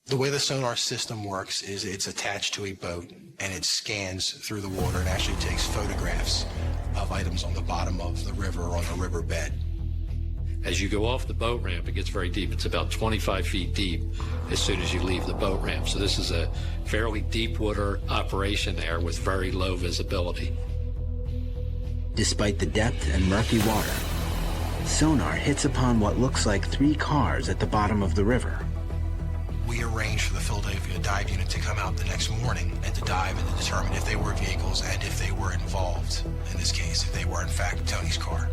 The way the sonar system works is it's attached to a boat, and it scans through the water and actually takes photographs of items on the bottom of the river or on the riverbed. As you go off the boat ramp, it gets very deep. It's about 25 feet deep as soon as you leave the boat ramp. So this is a fairly deep water operation there with very low visibility. Despite the depth and murky water, sonar hits upon what looks like 3 cars at the bottom of the river. We arranged for the Philadelphia dive unit to come out the next morning and to dive and to determine if they were vehicles and if they were involved, in this case, if they were in fact Tony's car.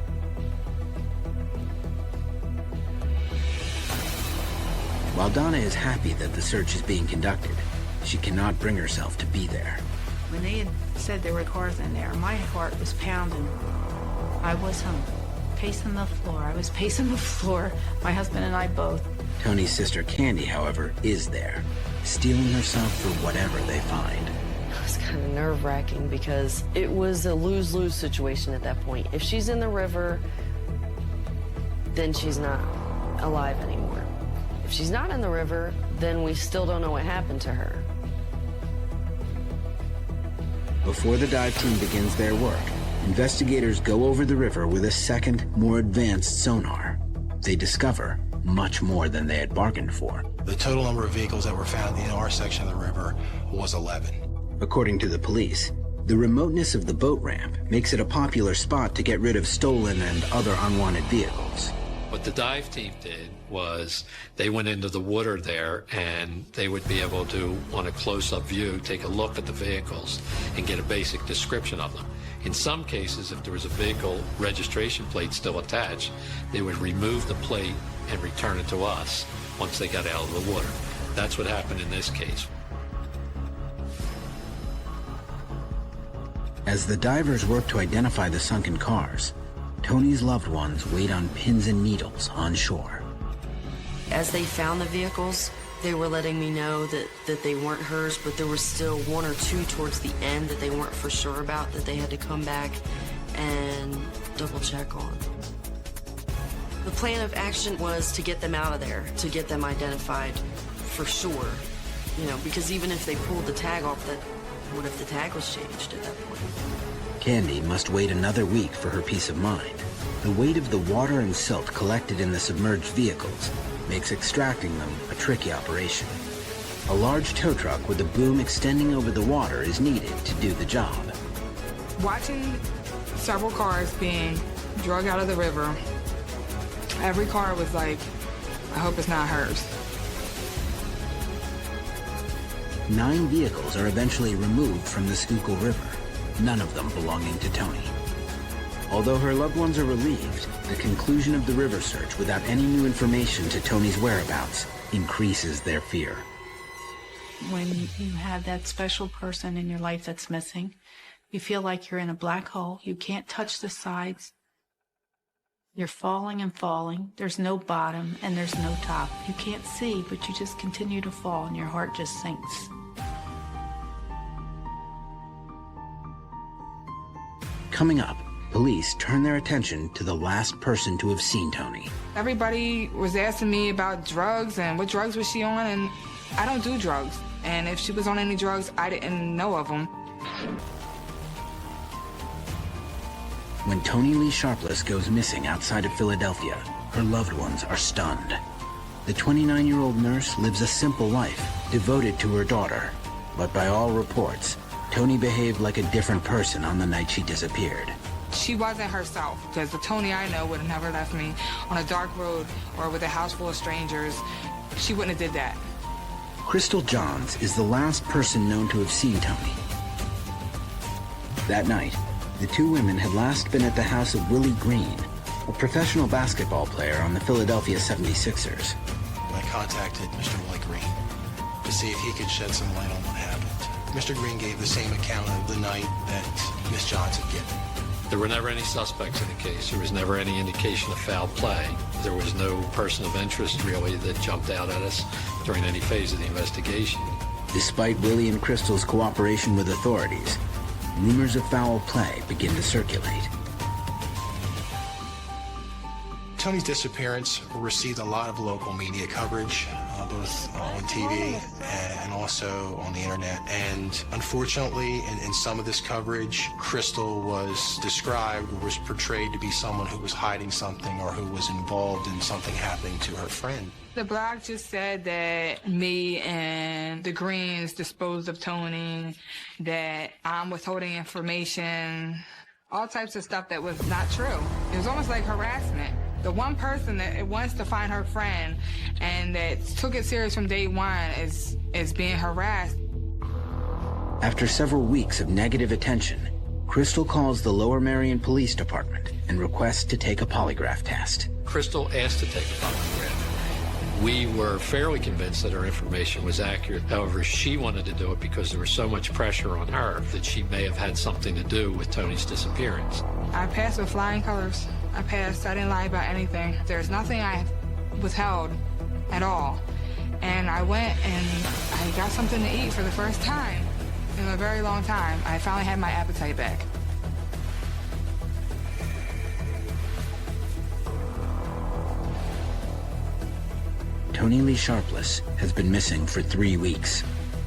While Donna is happy that the search is being conducted, she cannot bring herself to be there. When they had said there were cars in there, my heart was pounding. I was pacing the floor. I was pacing the floor, my husband and I both. Tony's sister Candy, however, is there, steeling herself for whatever they find. It was kind of nerve-wracking because it was a lose-lose situation at that point. If she's in the river, then she's not alive anymore. If she's not in the river, then we still don't know what happened to her. Before the dive team begins their work, investigators go over the river with a second, more advanced sonar. They discover much more than they had bargained for. The total number of vehicles that were found in our section of the river was 11. According to the police, the remoteness of the boat ramp makes it a popular spot to get rid of stolen and other unwanted vehicles. What the dive team did was they went into the water there, and they would be able to, on a close-up view, take a look at the vehicles and get a basic description of them. In some cases, if there was a vehicle registration plate still attached, they would remove the plate and return it to us once they got out of the water. That's what happened in this case. As the divers work to identify the sunken cars, Tony's loved ones wait on pins and needles on shore. As they found the vehicles, they were letting me know that they weren't hers, but there was still one or two towards the end that they weren't for sure about, that they had to come back and double check on. The plan of action was to get them out of there, to get them identified for sure, you know, because even if they pulled the tag off, that what if the tag was changed at that point? Candy must wait another week for her peace of mind. The weight of the water and silt collected in the submerged vehicles makes extracting them a tricky operation. A large tow truck with a boom extending over the water is needed to do the job. Watching several cars being drug out of the river, every car was like, I hope it's not hers. 9 vehicles are eventually removed from the Schuylkill River, none of them belonging to Tony. Although her loved ones are relieved, the conclusion of the river search without any new information to Tony's whereabouts increases their fear. When you have that special person in your life that's missing, you feel like you're in a black hole. You can't touch the sides. You're falling and falling. There's no bottom and there's no top. You can't see, but you just continue to fall and your heart just sinks. Coming up, police turn their attention to the last person to have seen Tony. Everybody was asking me about drugs and what drugs was she on, and I don't do drugs. And if she was on any drugs, I didn't know of them. When Tony Lee Sharpless goes missing outside of Philadelphia, her loved ones are stunned. The 29-year-old nurse lives a simple life, devoted to her daughter. But by all reports, Tony behaved like a different person on the night she disappeared. She wasn't herself, because the Tony I know would have never left me on a dark road or with a house full of strangers. She wouldn't have did that. Crystal Johns is the last person known to have seen Tony. That night, the two women had last been at the house of Willie Green, a professional basketball player on the Philadelphia 76ers. I contacted Mr. Willie Green to see if he could shed some light on what happened. Mr. Green gave the same account of the night that Miss Johns had given. There were never any suspects in the case. There was never any indication of foul play. There was no person of interest, really, that jumped out at us during any phase of the investigation. Despite Willie and Crystal's cooperation with authorities, rumors of foul play begin to circulate. Tony's disappearance received a lot of local media coverage, both on TV and also on the internet. And unfortunately, in some of this coverage, Crystal was described or was portrayed to be someone who was hiding something or who was involved in something happening to her friend. The blog just said that me and the Greens disposed of Tony, that I'm withholding information, all types of stuff that was not true. It was almost like harassment. The one person that wants to find her friend and that took it serious from day one is being harassed. After several weeks of negative attention, Crystal calls the Lower Merion Police Department and requests to take a polygraph test. Crystal asked to take a polygraph. We were fairly convinced that her information was accurate. However, she wanted to do it because there was so much pressure on her that she may have had something to do with Tony's disappearance. I passed with flying colors. I passed. I didn't lie about anything. There's nothing I withheld at all. And I went and I got something to eat for the first time in a very long time. I finally had my appetite back. Tony Lee Sharpless has been missing for 3 weeks.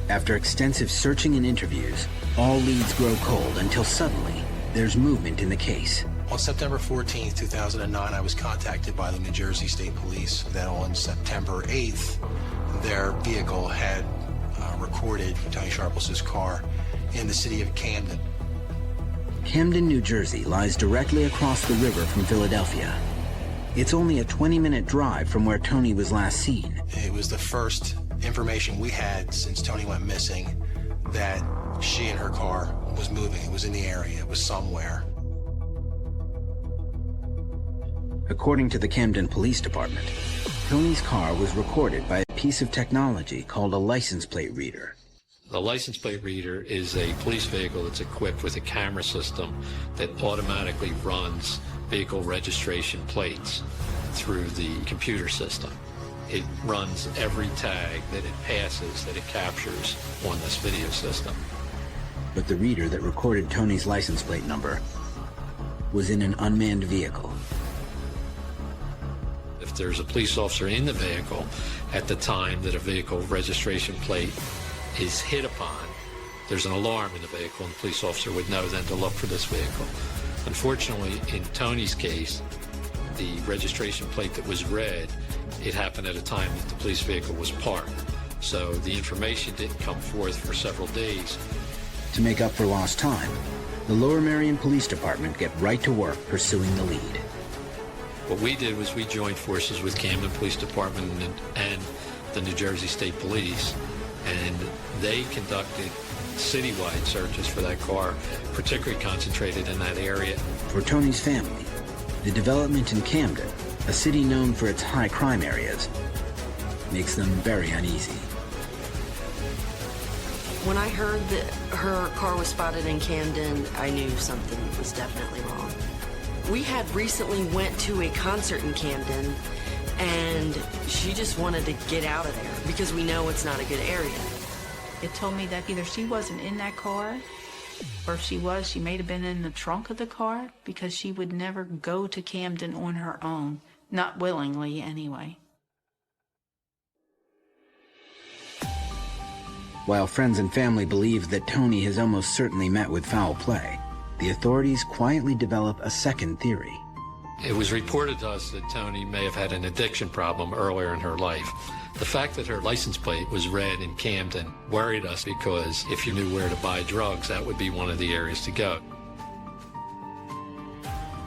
After extensive searching and interviews, all leads grow cold until suddenly there's movement in the case. On September 14th, 2009, I was contacted by the New Jersey State Police that on September 8th, their vehicle had recorded Tony Sharpless's car in the city of Camden. Camden, New Jersey lies directly across the river from Philadelphia. It's only a 20-minute drive from where Tony was last seen. It was the first information we had since Tony went missing that she and her car was moving. It was in the area. It was somewhere. According to the Camden Police Department, Tony's car was recorded by a piece of technology called a license plate reader. The license plate reader is a police vehicle that's equipped with a camera system that automatically runs vehicle registration plates through the computer system. It runs every tag that it passes, that it captures on this video system. But the reader that recorded Tony's license plate number was in an unmanned vehicle. If there's a police officer in the vehicle at the time that a vehicle registration plate is hit upon, there's an alarm in the vehicle, and the police officer would know then to look for this vehicle. Unfortunately, in Tony's case, the registration plate that was read, it happened at a time that the police vehicle was parked. So the information didn't come forth for several days. To make up for lost time, the Lower Merion Police Department get right to work pursuing the lead. What we did was we joined forces with Camden Police Department and the New Jersey State Police, and they conducted citywide searches for that car, particularly concentrated in that area. For Tony's family, the development in Camden, a city known for its high crime areas, makes them very uneasy. When I heard that her car was spotted in Camden, I knew something was definitely wrong. We had recently went to a concert in Camden, and she just wanted to get out of there because we know it's not a good area. It told me that either she wasn't in that car, or if she was, she may have been in the trunk of the car, because she would never go to Camden on her own, not willingly anyway. While friends and family believe that Tony has almost certainly met with foul play, the authorities quietly develop a second theory. It was reported to us that Tony may have had an addiction problem earlier in her life. The fact that her license plate was read in Camden worried us, because if you knew where to buy drugs, that would be one of the areas to go.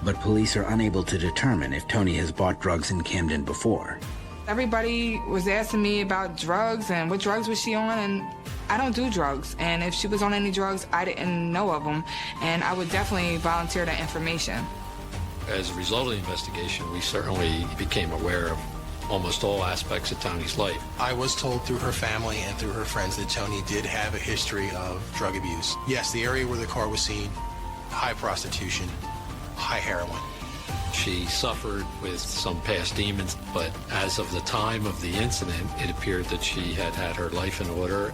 But police are unable to determine if Tony has bought drugs in Camden before. Everybody was asking me about drugs and what drugs was she on, and I don't do drugs. And if she was on any drugs, I didn't know of them, and I would definitely volunteer that information. As a result of the investigation, we certainly became aware of almost all aspects of Tony's life. I was told through her family and through her friends that Tony did have a history of drug abuse. Yes, the area where the car was seen, high prostitution, high heroin. She suffered with some past demons, but as of the time of the incident, it appeared that she had had her life in order.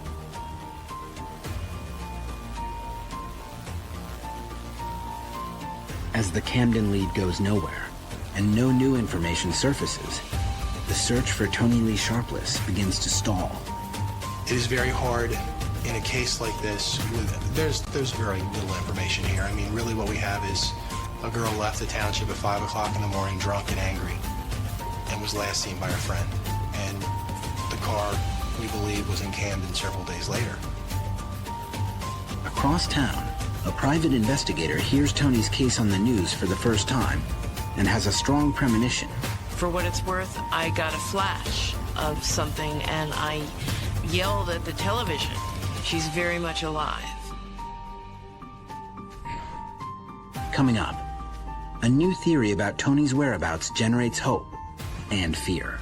As the Camden lead goes nowhere, and no new information surfaces, the search for Tony Lee Sharpless begins to stall. It is very hard in a case like this. There's very little information here. I mean, really what we have is a girl left the township at 5 o'clock in the morning, drunk and angry, and was last seen by her friend. And the car, we believe, was in Camden several days later. Across town, a private investigator hears Tony's case on the news for the first time and has a strong premonition. For what it's worth, I got a flash of something, and I yelled at the television. She's very much alive. Coming up, a new theory about Tony's whereabouts generates hope and fear.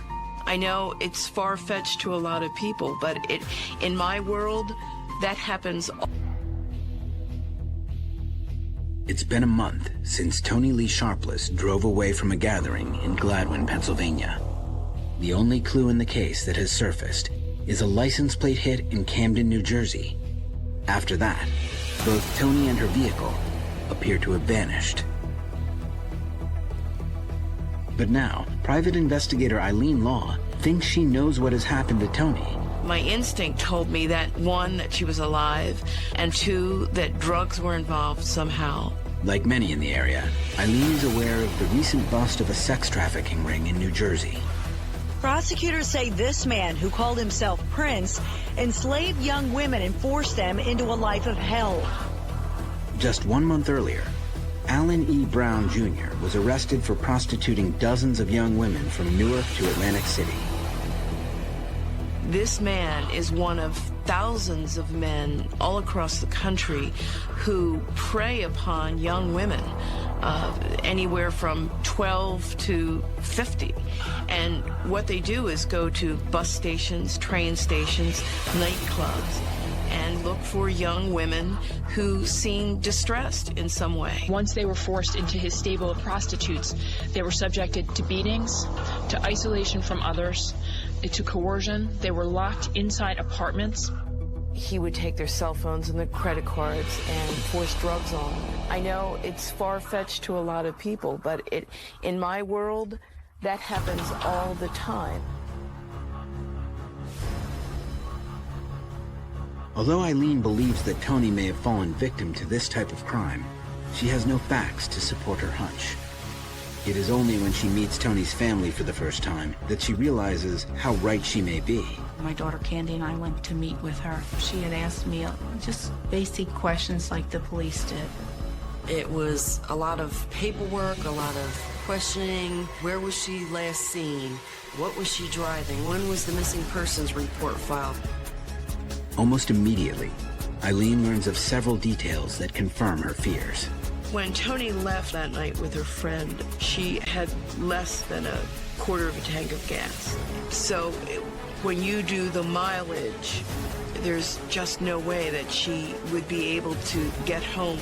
I know it's far-fetched to a lot of people, but in my world, that happens. It's been a month since Tony Lee Sharpless drove away from a gathering in Gladwin, Pennsylvania. The only clue in the case that has surfaced is a license plate hit in Camden, New Jersey. After that, both Tony and her vehicle appear to have vanished. But now, private investigator Eileen Law thinks she knows what has happened to Tony. My instinct told me that, one, that she was alive, and two, that drugs were involved somehow. Like many in the area, Eileen is aware of the recent bust of a sex trafficking ring in New Jersey. Prosecutors say this man, who called himself Prince, enslaved young women and forced them into a life of hell. Just 1 month earlier, Alan E. Brown Jr. was arrested for prostituting dozens of young women from Newark to Atlantic City. This man is one of thousands of men all across the country who prey upon young women, anywhere from 12 to 50. And what they do is go to bus stations, train stations, nightclubs, and look for young women who seem distressed in some way. Once they were forced into his stable of prostitutes, they were subjected to beatings, to isolation from others, to coercion. They were locked inside apartments. He would take their cell phones and their credit cards and force drugs on them. I know it's far-fetched to a lot of people, but in my world, that happens all the time. Although Eileen believes that Tony may have fallen victim to this type of crime, she has no facts to support her hunch. It is only when she meets Tony's family for the first time that she realizes how right she may be. My daughter Candy and I went to meet with her. She had asked me just basic questions like the police did. It was a lot of paperwork, a lot of questioning. Where was she last seen? What was she driving? When was the missing persons report filed? Almost immediately, Eileen learns of several details that confirm her fears. When Tony left that night with her friend, she had less than a quarter of a tank of gas. So when you do the mileage, there's just no way that she would be able to get home.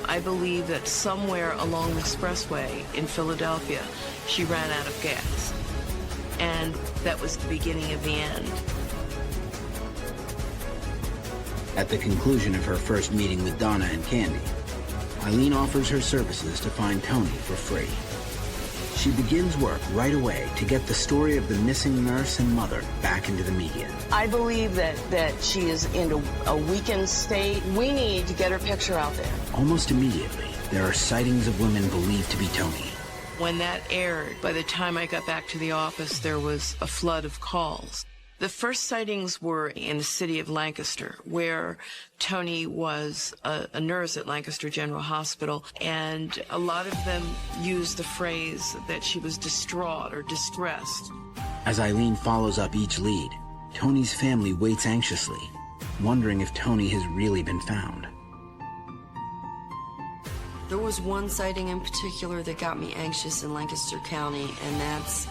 I believe that somewhere along the expressway in Philadelphia, she ran out of gas. And that was the beginning of the end. At the conclusion of her first meeting with Donna and Candy, Eileen offers her services to find Tony for free. She begins work right away to get the story of the missing nurse and mother back into the media. I believe that she is in a weakened state. We need to get her picture out there. Almost immediately, there are sightings of women believed to be Tony. When that aired, by the time I got back to the office, there was a flood of calls. The first sightings were in the city of Lancaster, where Tony was a nurse at Lancaster General Hospital, and a lot of them used the phrase that she was distraught or distressed. As Eileen follows up each lead, Tony's family waits anxiously, wondering if Tony has really been found. There was one sighting in particular that got me anxious in Lancaster County, and that's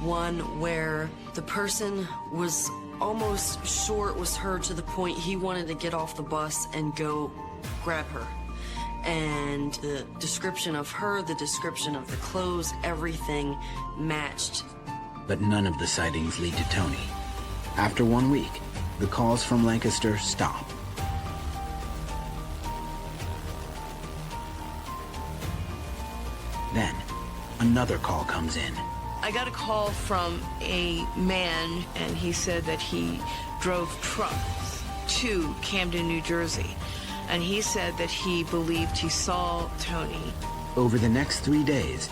one where the person was almost sure it was her to the point he wanted to get off the bus and go grab her. And the description of her, the description of the clothes, everything matched. But none of the sightings lead to Tony. After 1 week, the calls from Lancaster stop. Then, another call comes in. I got a call from a man, and he said that he drove trucks to Camden, New Jersey. And he said that he believed he saw Tony. Over the next 3 days,